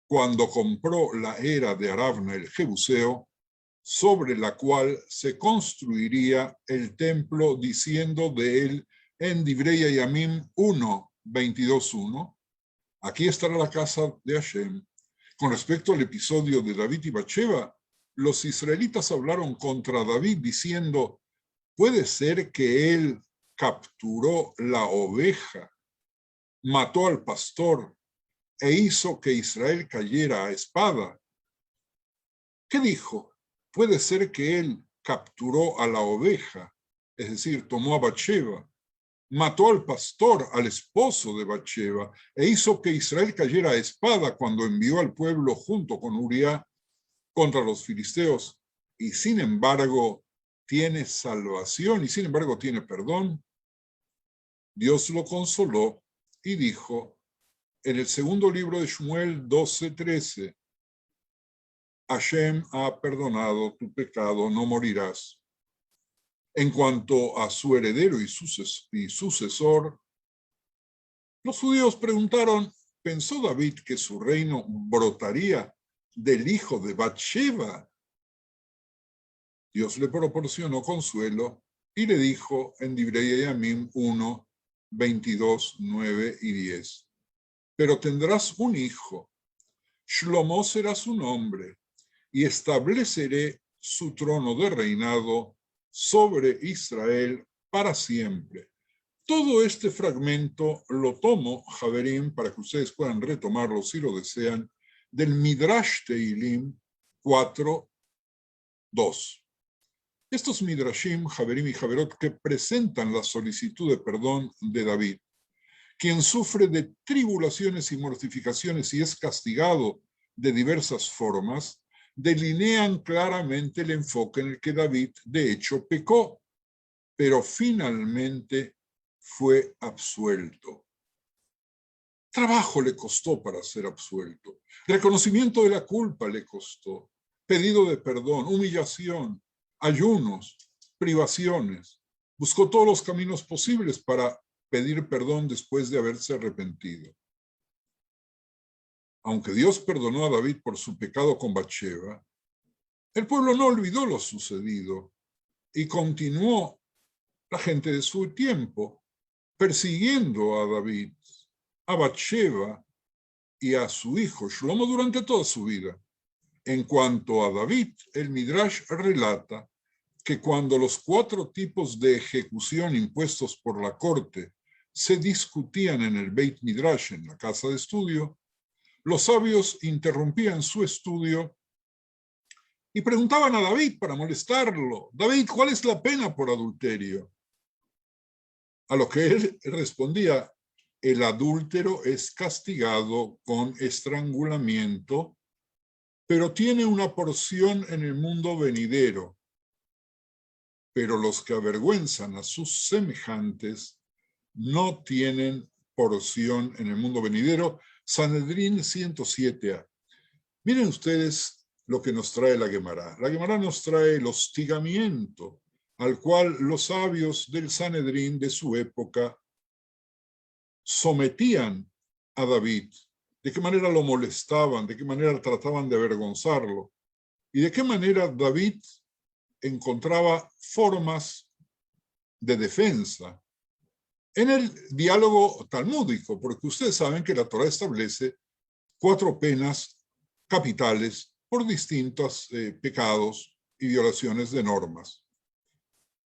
cuando compró la era de Aravna el Jebuseo, sobre la cual se construiría el templo, diciendo de él en Divrei Hayamim 1:22:1, aquí estará la casa de Hashem. Con respecto al episodio de David y Bathsheba, los israelitas hablaron contra David diciendo, puede ser que él capturó la oveja, mató al pastor e hizo que Israel cayera a espada. ¿Qué dijo? Puede ser que él capturó a la oveja, es decir, tomó a Bathsheba, mató al pastor, al esposo de Bathsheba, e hizo que Israel cayera a espada cuando envió al pueblo junto con Uriah contra los filisteos, y sin embargo tiene salvación y sin embargo tiene perdón. Dios lo consoló y dijo en el segundo libro de Shmuel 12:13, Hashem ha perdonado tu pecado, no morirás. En cuanto a su heredero y sucesor, los judíos preguntaron, ¿pensó David que su reino brotaría del hijo de Bathsheba? Dios le proporcionó consuelo y le dijo en Divrei Hayamim 1:22, 9 y 10, pero tendrás un hijo, Shlomo será su nombre, y estableceré su trono de reinado sobre Israel para siempre. Todo este fragmento lo tomo, Javerim, para que ustedes puedan retomarlo si lo desean, del Midrash Teilim 4:2. Estos Midrashim, Javerim y Javerot, que presentan la solicitud de perdón de David, quien sufre de tribulaciones y mortificaciones y es castigado de diversas formas, delinean claramente el enfoque en el que David, de hecho, pecó, pero finalmente fue absuelto. Trabajo le costó para ser absuelto. Reconocimiento de la culpa le costó. Pedido de perdón, humillación, ayunos, privaciones. Buscó todos los caminos posibles para pedir perdón después de haberse arrepentido. Aunque Dios perdonó a David por su pecado con Bathsheba, el pueblo no olvidó lo sucedido y continuó la gente de su tiempo persiguiendo a David, a Bathsheba y a su hijo Shlomo durante toda su vida. En cuanto a David, el Midrash relata que cuando los 4 tipos de ejecución impuestos por la corte se discutían en el Beit Midrash, en la casa de estudio, los sabios interrumpían su estudio y preguntaban a David para molestarlo: David, ¿cuál es la pena por adulterio? A lo que él respondía: el adúltero es castigado con estrangulamiento, pero tiene una porción en el mundo venidero. Pero los que avergüenzan a sus semejantes no tienen porción en el mundo venidero. Sanedrín 107a. Miren ustedes lo que nos trae la Guemará. La Guemará nos trae el hostigamiento al cual los sabios del Sanedrín de su época sometían a David, de qué manera lo molestaban, de qué manera trataban de avergonzarlo, y de qué manera David encontraba formas de defensa en el diálogo talmúdico, porque ustedes saben que la Torá establece 4 penas capitales por distintos pecados y violaciones de normas.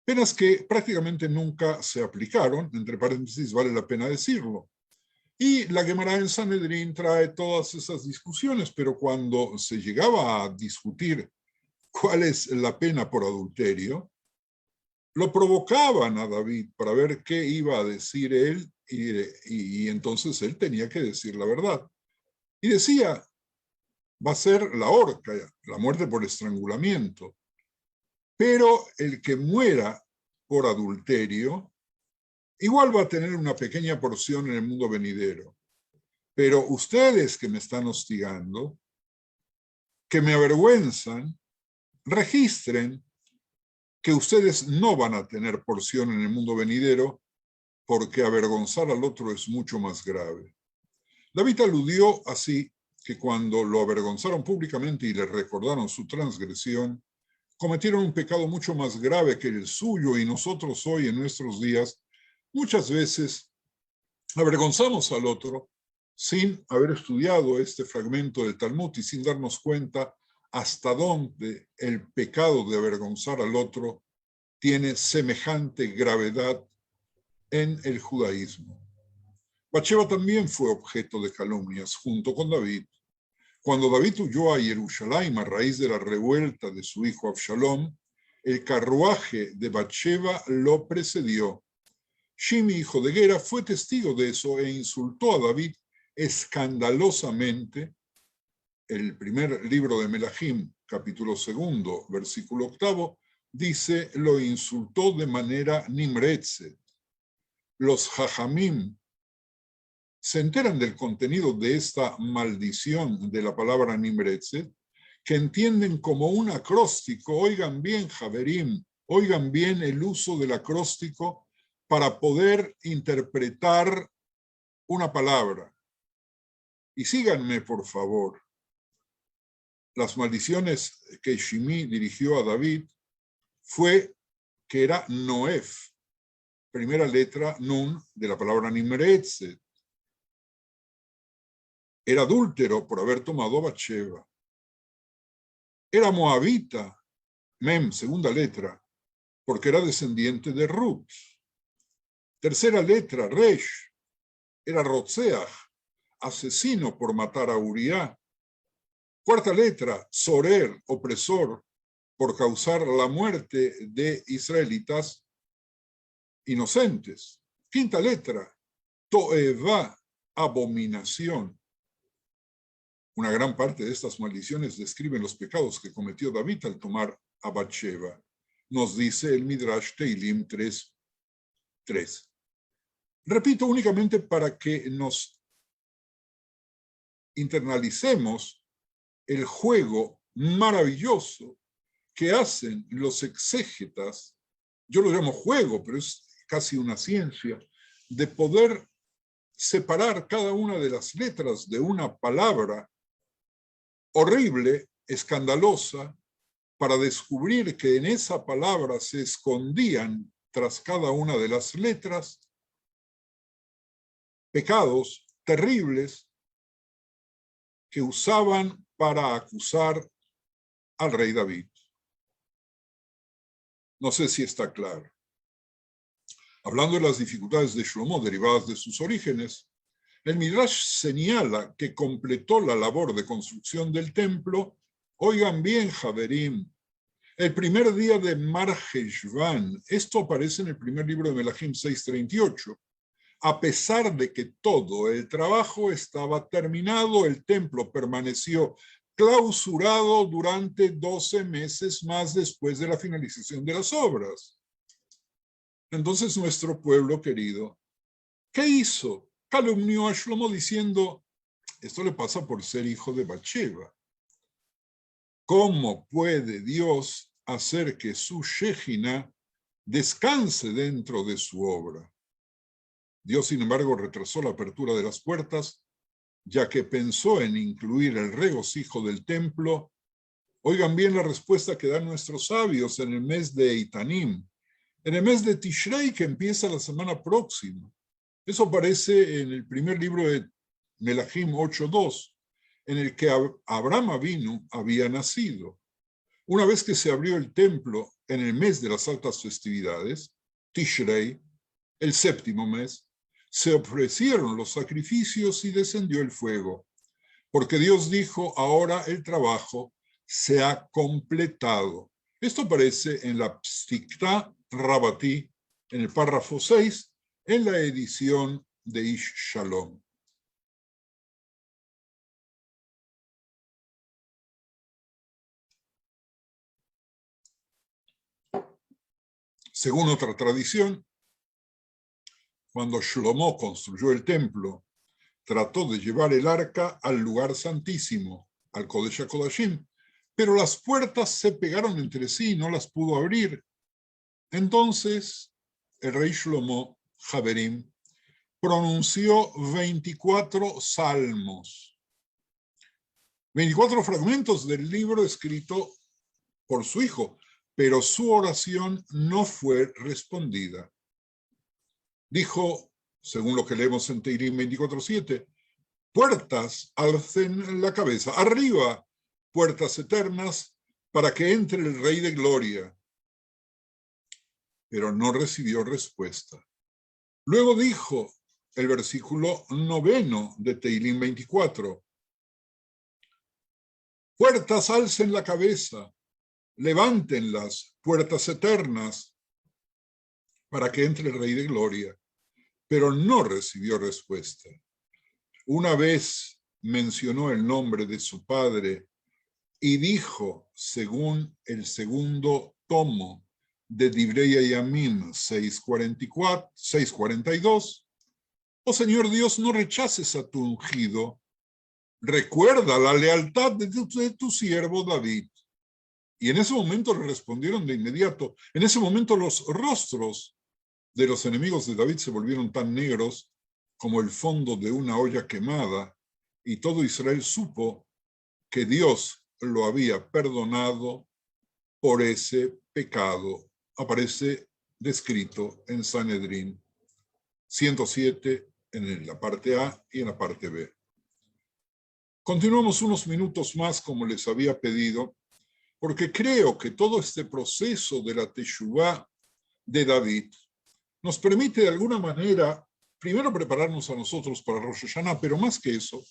Penas que prácticamente nunca se aplicaron, entre paréntesis vale la pena decirlo. Y la Guemará en Sanedrín trae todas esas discusiones, pero cuando se llegaba a discutir cuál es la pena por adulterio, lo provocaban a David para ver qué iba a decir él, y entonces él tenía que decir la verdad. Y decía, va a ser la horca, la muerte por estrangulamiento. Pero el que muera por adulterio, igual va a tener una pequeña porción en el mundo venidero. Pero ustedes que me están hostigando, que me avergüenzan, registren que ustedes no van a tener porción en el mundo venidero, porque avergonzar al otro es mucho más grave. David aludió así que cuando lo avergonzaron públicamente y le recordaron su transgresión, cometieron un pecado mucho más grave que el suyo, y nosotros hoy en nuestros días muchas veces avergonzamos al otro sin haber estudiado este fragmento del Talmud y sin darnos cuenta hasta dónde el pecado de avergonzar al otro tiene semejante gravedad en el judaísmo. Bathsheba también fue objeto de calumnias junto con David. Cuando David huyó a Jerusalén a raíz de la revuelta de su hijo Absalom, el carruaje de Bathsheba lo precedió. Shimi, hijo de Gera, fue testigo de eso e insultó a David escandalosamente. El primer libro de Melahim, capítulo 2, versículo 8, dice, lo insultó de manera nimretzet. Los jajamim se enteran del contenido de esta maldición de la palabra nimretzet, que entienden como un acróstico. Oigan bien, Javerim, oigan bien el uso del acróstico para poder interpretar una palabra. Y síganme, por favor. Las maldiciones que Shimi dirigió a David fue que era Noef, primera letra Nun de la palabra Nimretzet. Era adúltero por haber tomado a Bathsheba. Era moabita, Mem, segunda letra, porque era descendiente de Ruth. Tercera letra, Resh, era Rotzeach, asesino por matar a Uriah. Cuarta letra, Sorer, opresor, por causar la muerte de israelitas inocentes. Quinta letra, Toeva, abominación. Una gran parte de estas maldiciones describen los pecados que cometió David al tomar a Bathsheba. Nos dice el Midrash Teilim 3:3. Repito únicamente para que nos internalicemos el juego maravilloso que hacen los exégetas, yo lo llamo juego, pero es casi una ciencia, de poder separar cada una de las letras de una palabra horrible, escandalosa, para descubrir que en esa palabra se escondían tras cada una de las letras pecados terribles que usaban para acusar al rey David. No sé si está claro. Hablando de las dificultades de Shlomo derivadas de sus orígenes, el Midrash señala que completó la labor de construcción del templo. Oigan bien, Javerim, el primer día de Mar Heshvan, esto aparece en el primer libro de Melahim 6:38. A pesar de que todo el trabajo estaba terminado, el templo permaneció clausurado durante 12 meses más después de la finalización de las obras. Entonces nuestro pueblo querido, ¿qué hizo? Calumnió a Shlomo diciendo, esto le pasa por ser hijo de Bathsheba. ¿Cómo puede Dios hacer que su Shejina descanse dentro de su obra? Dios, sin embargo, retrasó la apertura de las puertas, ya que pensó en incluir el regocijo del templo. Oigan bien la respuesta que dan nuestros sabios en el mes de Itanim, en el mes de Tishrei, que empieza la semana próxima. Eso aparece en el primer libro de Melahim 8:2, en el que Abraham Avinu había nacido. Una vez que se abrió el templo en el mes de las altas festividades, Tishrei, el séptimo mes, se ofrecieron los sacrificios y descendió el fuego, porque Dios dijo, ahora el trabajo se ha completado. Esto aparece en la Psikta Rabatí, en el párrafo 6, en la edición de Ish Shalom. Según otra tradición, cuando Shlomo construyó el templo, trató de llevar el arca al lugar santísimo, al Kodesh HaKodashim, pero las puertas se pegaron entre sí y no las pudo abrir. Entonces, el rey Shlomo, Javerim, pronunció 24 salmos, 24 fragmentos del libro escrito por su hijo, pero su oración no fue respondida. Dijo, según lo que leemos en Teirim 24:7, puertas alcen la cabeza, arriba, puertas eternas, para que entre el Rey de Gloria. Pero no recibió respuesta. Luego dijo el versículo 9 de Teirim 24, puertas alcen la cabeza, levántenlas, puertas eternas, para que entre el Rey de Gloria. Pero no recibió respuesta. Una vez mencionó el nombre de su padre y dijo, según el segundo tomo de Divrei Yamim 6:42, oh Señor Dios, no rechaces a tu ungido, recuerda la lealtad de tu siervo David. Y en ese momento le respondieron de inmediato. En ese momento los rostros de los enemigos de David se volvieron tan negros como el fondo de una olla quemada, y todo Israel supo que Dios lo había perdonado por ese pecado. Aparece descrito en Sanedrín 107 en la parte A y en la parte B. Continuamos unos minutos más como les había pedido, porque creo que todo este proceso de la Teshuvá de David nos permite de alguna manera, primero prepararnos a nosotros para Rosh Hashanah, pero más que eso,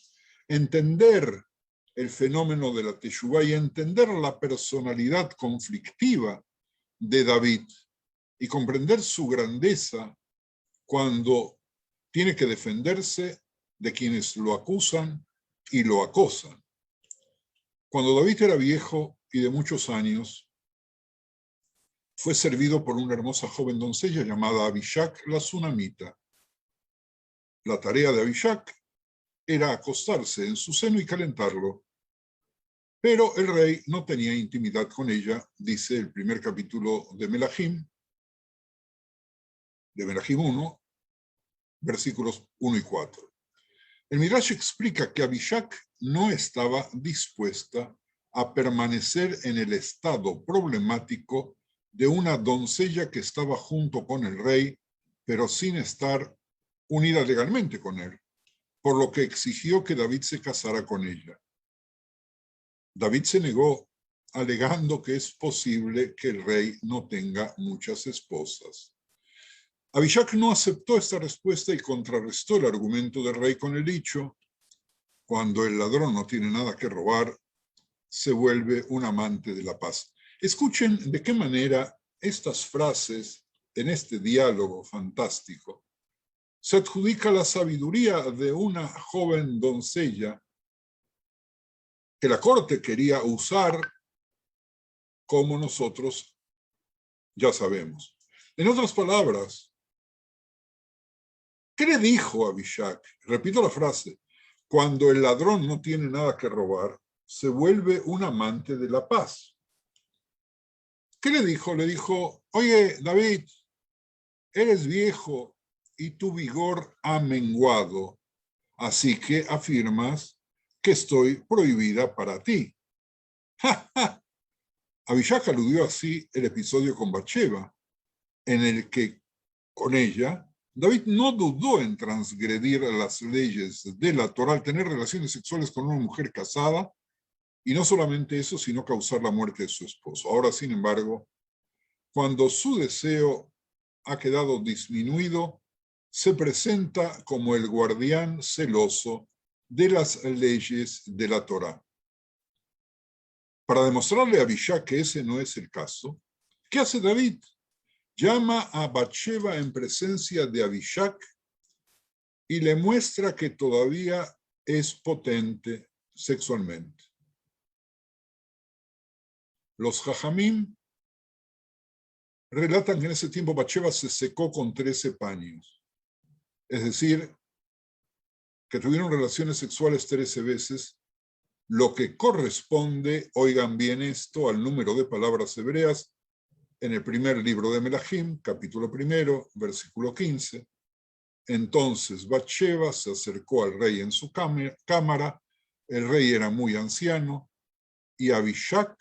entender el fenómeno de la Teshuvá y entender la personalidad conflictiva de David y comprender su grandeza cuando tiene que defenderse de quienes lo acusan y lo acosan. Cuando David era viejo y de muchos años, fue servido por una hermosa joven doncella llamada Abishak la Sunamita. La tarea de Abishak era acostarse en su seno y calentarlo. Pero el rey no tenía intimidad con ella, dice el primer capítulo de Melahim 1, versículos 1 y 4. El Midrash explica que Abishag no estaba dispuesta a permanecer en el estado problemático de una doncella que estaba junto con el rey, pero sin estar unida legalmente con él, por lo que exigió que David se casara con ella. David se negó, alegando que es posible que el rey no tenga muchas esposas. Abishag no aceptó esta respuesta y contrarrestó el argumento del rey con el dicho: cuando el ladrón no tiene nada que robar, se vuelve un amante de la paz. Escuchen de qué manera estas frases en este diálogo fantástico se adjudica la sabiduría de una joven doncella que la corte quería usar, como nosotros ya sabemos. En otras palabras, ¿qué le dijo a Abishag? Repito la frase: cuando el ladrón no tiene nada que robar, se vuelve un amante de la paz. ¿Qué le dijo? Le dijo: oye, David, eres viejo y tu vigor ha menguado, así que afirmas que estoy prohibida para ti. ¡Ja, ja! Abishag aludió así el episodio con Bathsheba, en el que, con ella, David no dudó en transgredir las leyes de la Torá al tener relaciones sexuales con una mujer casada, y no solamente eso, sino causar la muerte de su esposo. Ahora, sin embargo, cuando su deseo ha quedado disminuido, se presenta como el guardián celoso de las leyes de la Torá. Para demostrarle a Abishag que ese no es el caso, ¿qué hace David? Llama a Bathsheba en presencia de Abishag y le muestra que todavía es potente sexualmente. Los Jajamim relatan que en ese tiempo Bathsheba se secó con 13 paños. Es decir, que tuvieron relaciones sexuales 13 veces, lo que corresponde, oigan bien esto, al número de palabras hebreas en el primer libro de Melahim, capítulo 1, versículo 15. Entonces Bathsheba se acercó al rey en su cámara, el rey era muy anciano, y Abishag,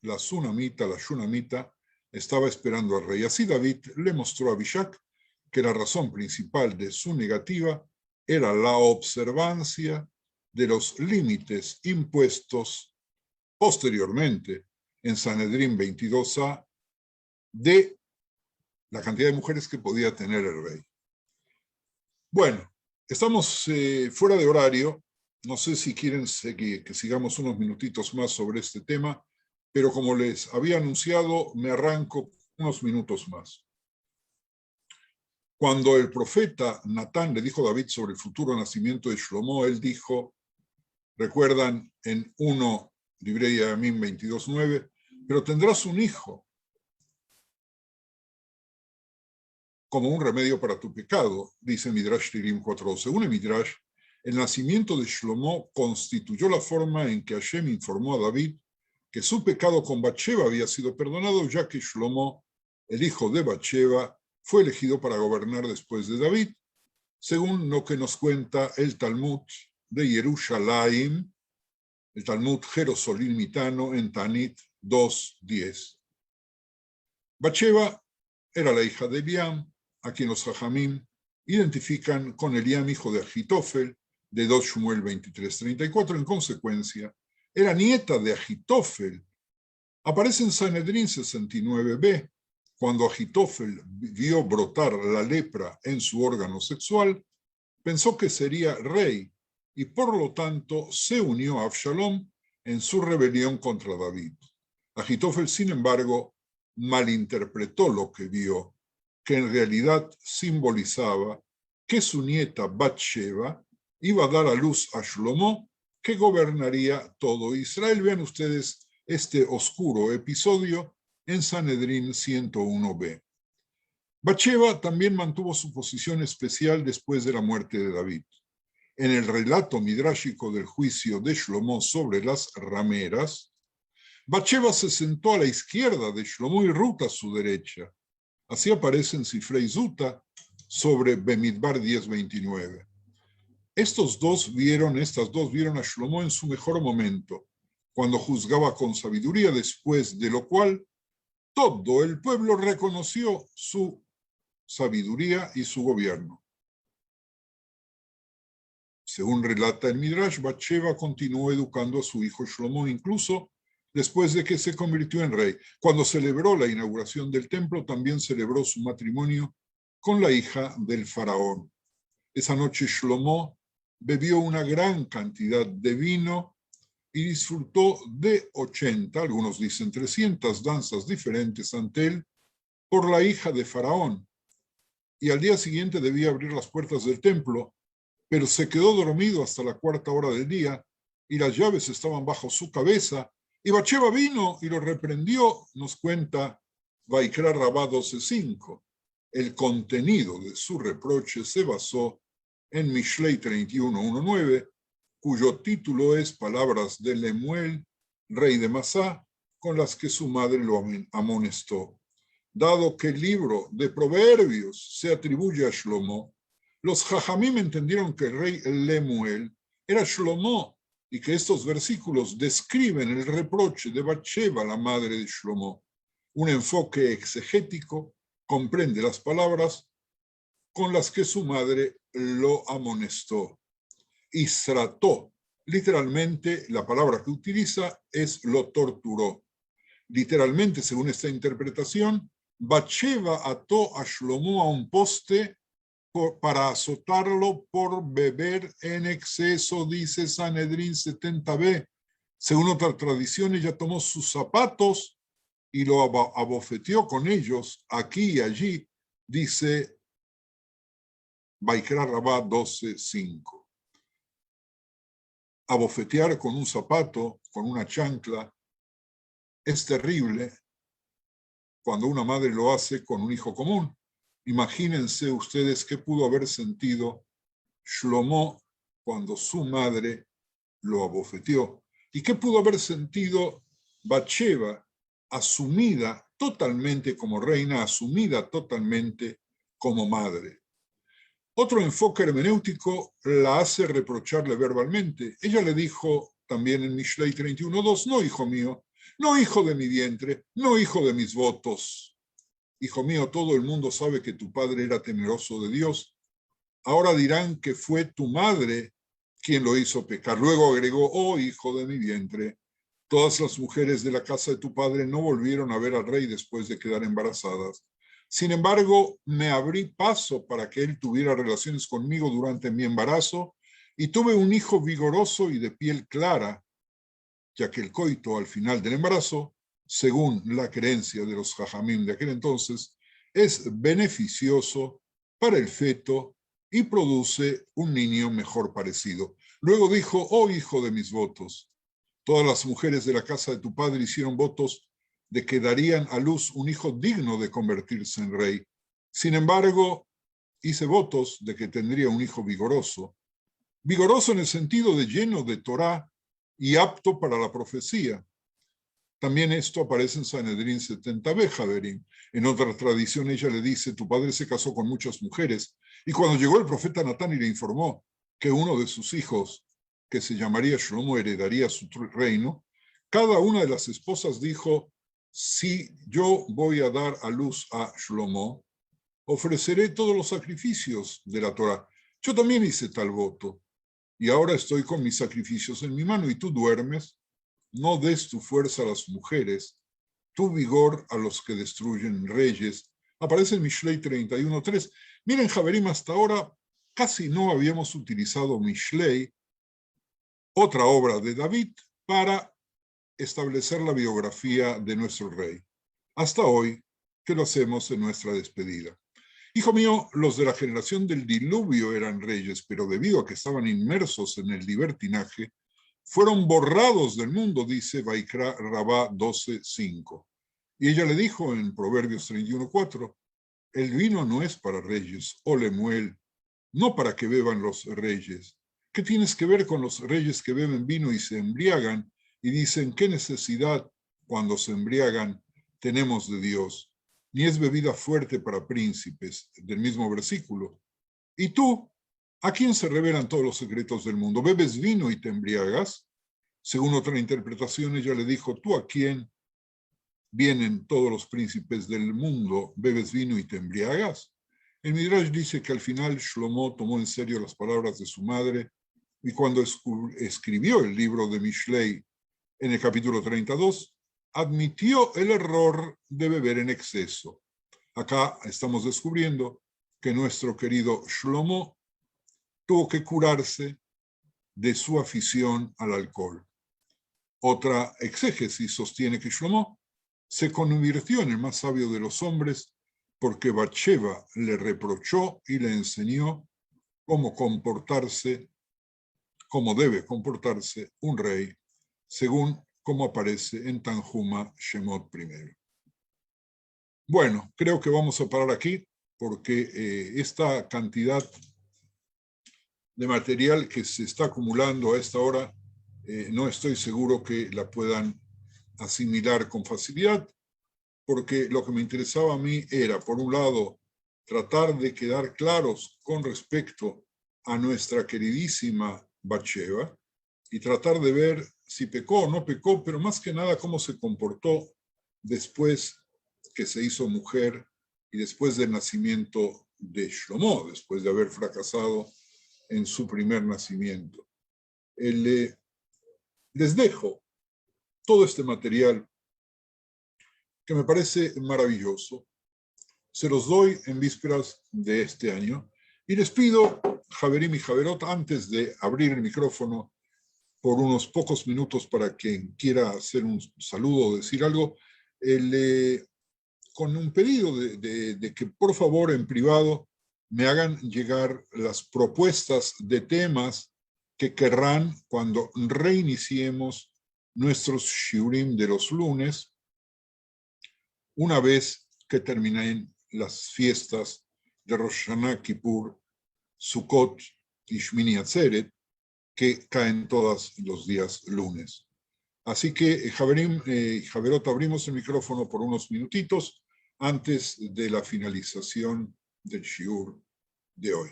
la shunamita, estaba esperando al rey. Así David le mostró a Abishag que la razón principal de su negativa era la observancia de los límites impuestos posteriormente en Sanedrín 22a de la cantidad de mujeres que podía tener el rey. Bueno, estamos fuera de horario. No sé si quieren que sigamos unos minutitos más sobre este tema, pero como les había anunciado, me arranco unos minutos más. Cuando el profeta Natán le dijo a David sobre el futuro nacimiento de Shlomo, él dijo, recuerdan en 1 Divrei Yamim 22:9, pero tendrás un hijo como un remedio para tu pecado, dice Midrash Tirim 4:12. Según el Midrash, el nacimiento de Shlomo constituyó la forma en que Hashem informó a David que su pecado con Bathsheba había sido perdonado, ya que Shlomo, el hijo de Bathsheba, fue elegido para gobernar después de David, según lo que nos cuenta el Talmud de Jerusalén, el Talmud Jerosolim Mitano en Tanit 2:10. Bathsheba era la hija de Eliam, a quien los Jajamim identifican con Eliam, hijo de Agitofel, de 2 Shmuel 23:34. En consecuencia, era nieta de Agitofel. Aparece en Sanedrín 69b, cuando Agitofel vio brotar la lepra en su órgano sexual, pensó que sería rey y por lo tanto se unió a Absalom en su rebelión contra David. Agitofel, sin embargo, malinterpretó lo que vio, que en realidad simbolizaba que su nieta Bathsheba iba a dar a luz a Shlomo, que gobernaría todo Israel. Vean ustedes este oscuro episodio en Sanedrín 101b. Bathsheba también mantuvo su posición especial después de la muerte de David. en el relato midrashico del juicio de Shlomo sobre las rameras, Batsheva se sentó a la izquierda de Shlomo y Ruth a su derecha. Así aparece en Sifrei Zuta sobre Bemidbar 10:29. Estas dos vieron a Shlomo en su mejor momento, cuando juzgaba con sabiduría, después de lo cual todo el pueblo reconoció su sabiduría y su gobierno. Según relata el Midrash, Batsheva continuó educando a su hijo Shlomo incluso después de que se convirtió en rey. Cuando celebró la inauguración del templo, también celebró su matrimonio con la hija del faraón. Esa noche Shlomo bebió una gran cantidad de vino y disfrutó de 80, algunos dicen 300 danzas diferentes ante él por la hija de faraón. Y al día siguiente debía abrir las puertas del templo, pero se quedó dormido hasta la 4:a hora del día y las llaves estaban bajo su cabeza. Y Batsheva vino y lo reprendió, nos cuenta Vaikra Rabá 12:5. El contenido de su reproche se basó en Mishlei 31:1-9, cuyo título es Palabras de Lemuel, rey de Masá, con las que su madre lo amonestó. Dado que el libro de Proverbios se atribuye a Shlomo, los Jajamim entendieron que el rey Lemuel era Shlomo y que estos versículos describen el reproche de Batsheva, la madre de Shlomo. Un enfoque exegético comprende las palabras con las que su madre lo amonestó. Isrató, literalmente la palabra que utiliza es lo torturó. Literalmente, según esta interpretación, Batsheva ató a Shlomo a un poste para azotarlo por beber en exceso, dice Sanedrín 70b. Según otra tradición, ella tomó sus zapatos y lo abofeteó con ellos aquí y allí, dice Vaikra Rabá 12:5. Abofetear con un zapato, con una chancla, es terrible cuando una madre lo hace con un hijo común. Imagínense ustedes qué pudo haber sentido Shlomo cuando su madre lo abofeteó. ¿Y qué pudo haber sentido Batsheva, asumida totalmente como reina, asumida totalmente como madre? Otro enfoque hermenéutico la hace reprocharle verbalmente. Ella le dijo también en Mishlei 31:2, no, hijo mío, no hijo de mi vientre, no hijo de mis votos. Hijo mío, todo el mundo sabe que tu padre era temeroso de Dios. Ahora dirán que fue tu madre quien lo hizo pecar. Luego agregó, oh hijo de mi vientre, todas las mujeres de la casa de tu padre no volvieron a ver al rey después de quedar embarazadas. Sin embargo, me abrí paso para que él tuviera relaciones conmigo durante mi embarazo y tuve un hijo vigoroso y de piel clara, ya que el coito al final del embarazo, según la creencia de los jajamim de aquel entonces, es beneficioso para el feto y produce un niño mejor parecido. Luego dijo, oh hijo de mis votos, todas las mujeres de la casa de tu padre hicieron votos de que darían a luz un hijo digno de convertirse en rey. Sin embargo, hice votos de que tendría un hijo vigoroso. Vigoroso en el sentido de lleno de Torá y apto para la profecía. También esto aparece en Sanedrín 70b, Javerín. En otra tradición ella le dice, tu padre se casó con muchas mujeres. Y cuando llegó el profeta Natán y le informó que uno de sus hijos, que se llamaría Shlomo, heredaría su reino, cada una de las esposas dijo, si yo voy a dar a luz a Shlomo, ofreceré todos los sacrificios de la Torá. Yo también hice tal voto, y ahora estoy con mis sacrificios en mi mano, y tú duermes. No des tu fuerza a las mujeres, tu vigor a los que destruyen reyes. Aparece en Mishlei 31:3. Miren, Javerim, hasta ahora casi no habíamos utilizado Mishlei, otra obra de David, para establecer la biografía de nuestro rey. Hasta hoy, que lo hacemos en nuestra despedida. Hijo mío, los de la generación del diluvio eran reyes, pero debido a que estaban inmersos en el libertinaje, fueron borrados del mundo, dice Vaikra Rabá 12:5. Y ella le dijo en Proverbios 31:4, el vino no es para reyes, oh Lemuel, no para que beban los reyes. ¿Qué tienes que ver con los reyes que beben vino y se embriagan y dicen, ¿qué necesidad cuando se embriagan tenemos de Dios? Ni es bebida fuerte para príncipes, del mismo versículo. ¿Y tú? ¿A quién se revelan todos los secretos del mundo? ¿Bebes vino y te embriagas? Según otra interpretación, ella le dijo, ¿tú a quién vienen todos los príncipes del mundo? ¿Bebes vino y te embriagas? El Midrash dice que al final Shlomo tomó en serio las palabras de su madre y cuando escribió el libro de Mishlei en el capítulo 32, admitió el error de beber en exceso. Acá estamos descubriendo que nuestro querido Shlomo tuvo que curarse de su afición al alcohol. Otra exégesis sostiene que Shlomo se convirtió en el más sabio de los hombres porque Bathsheba le reprochó y le enseñó cómo debe comportarse un rey, según como aparece en Tanhuma Shemot I. Bueno, creo que vamos a parar aquí porque esta cantidad de material que se está acumulando a esta hora, no estoy seguro que la puedan asimilar con facilidad, porque lo que me interesaba a mí era, por un lado, tratar de quedar claros con respecto a nuestra queridísima Bathsheba y tratar de ver si pecó o no pecó, pero más que nada cómo se comportó después que se hizo mujer y después del nacimiento de Shlomo, después de haber fracasado en su primer nacimiento. Les dejo todo este material que me parece maravilloso. Se los doy en vísperas de este año y les pido, Javerim y Javerot, antes de abrir el micrófono por unos pocos minutos para quien quiera hacer un saludo o decir algo, con un pedido de que por favor en privado me hagan llegar las propuestas de temas que querrán cuando reiniciemos nuestros shiurim de los lunes, una vez que terminen las fiestas de Rosh Hashanah, Kippur, Sukkot y Shmini Atzeret, que caen todos los días lunes. Así que, Javerim y Javerot, abrimos el micrófono por unos minutitos antes de la finalización del shiur de hoy.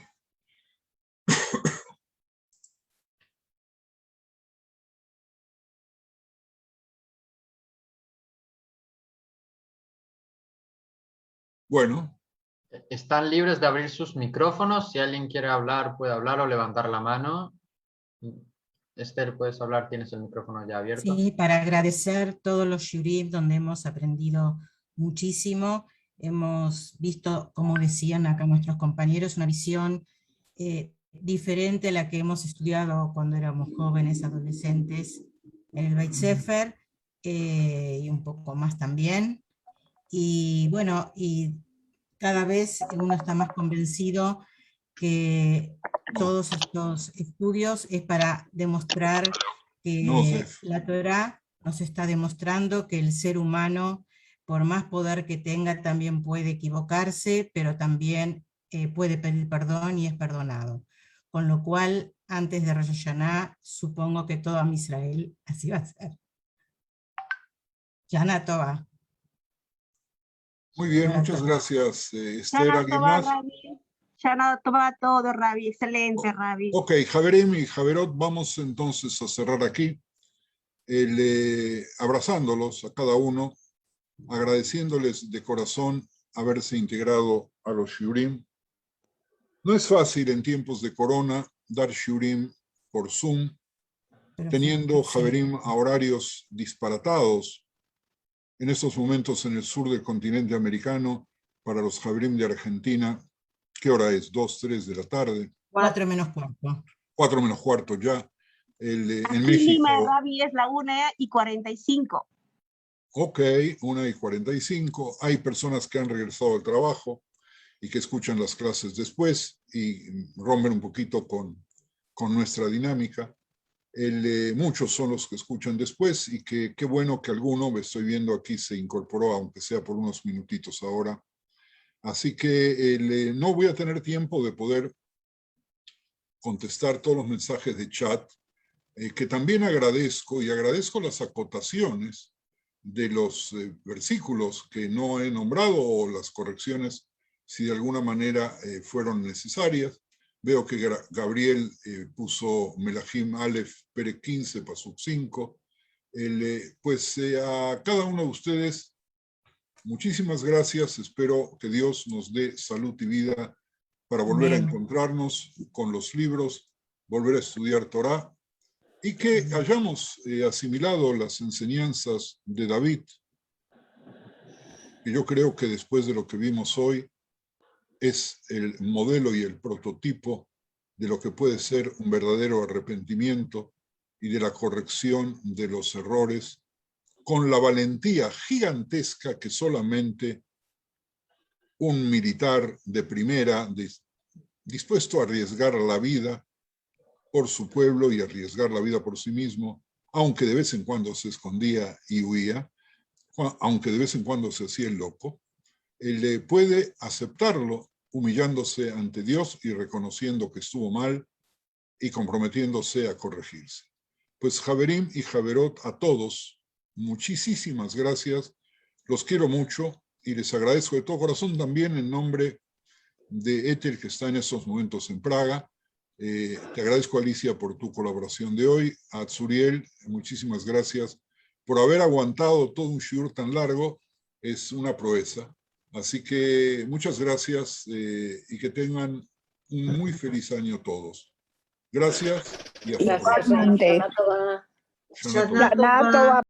Bueno. Están libres de abrir sus micrófonos. Si alguien quiere hablar, puede hablar o levantar la mano. Esther, puedes hablar, tienes el micrófono ya abierto. Sí, para agradecer todos los shiurim donde hemos aprendido muchísimo. Hemos visto, como decían acá nuestros compañeros, una visión diferente a la que hemos estudiado cuando éramos jóvenes, adolescentes, en el Beit Sefer, y un poco más también. Y bueno, y cada vez uno está más convencido que todos estos estudios es para demostrar que la Torá nos está demostrando que el ser humano, por más poder que tenga, también puede equivocarse, pero también puede pedir perdón y es perdonado. Con lo cual, antes de Rosh Hashanah, supongo que todo Am Israel así va a ser. Shana Tova. Muy bien, muchas gracias, Esther. ¿Alguien más? Shana Tova todo, Rabi. Excelente, Rabi. Ok, Javerim y Javerot, vamos entonces a cerrar aquí, abrazándolos a cada uno, agradeciéndoles de corazón haberse integrado a los shiurim. No es fácil en tiempos de corona dar shiurim por Zoom, teniendo Javerim a horarios disparatados. En estos momentos en el sur del continente americano, para los Javerim de Argentina, ¿qué hora es? 2, 3 de la tarde. 4 menos cuarto. 4 menos cuarto ya. En México. Lima, Rabi, es la 1:45. Ok, 1:45. Hay personas que han regresado al trabajo y que escuchan las clases después y rompen un poquito con nuestra dinámica. Muchos son los que escuchan después y qué bueno que alguno, me estoy viendo aquí, se incorporó, aunque sea por unos minutitos ahora. Así que no voy a tener tiempo de poder contestar todos los mensajes de chat, que también agradezco, y agradezco las acotaciones de los versículos que no he nombrado o las correcciones si de alguna manera fueron necesarias. Veo que Gabriel puso Melahim Aleph, Perek 15, Pasuk 5. Pues a cada uno de ustedes, muchísimas gracias. Espero que Dios nos dé salud y vida para volver a encontrarnos con los libros, volver a estudiar Torá, y que hayamos asimilado las enseñanzas de David, que yo creo que después de lo que vimos hoy, es el modelo y el prototipo de lo que puede ser un verdadero arrepentimiento y de la corrección de los errores, con la valentía gigantesca que solamente un militar de primera, dispuesto a arriesgar la vida por su pueblo y arriesgar la vida por sí mismo, aunque de vez en cuando se escondía y huía, aunque de vez en cuando se hacía el loco, él puede aceptarlo humillándose ante Dios y reconociendo que estuvo mal y comprometiéndose a corregirse. Pues Javerim y Javerot, a todos, muchísimas gracias, los quiero mucho y les agradezco de todo corazón también en nombre de Ethel, que está en estos momentos en Praga. Te agradezco, Alicia, por tu colaboración de hoy. A Zuriel, muchísimas gracias por haber aguantado todo un shiur tan largo. Es una proeza. Así que muchas gracias y que tengan un muy feliz año todos. Gracias y hasta luego. Shana Tova.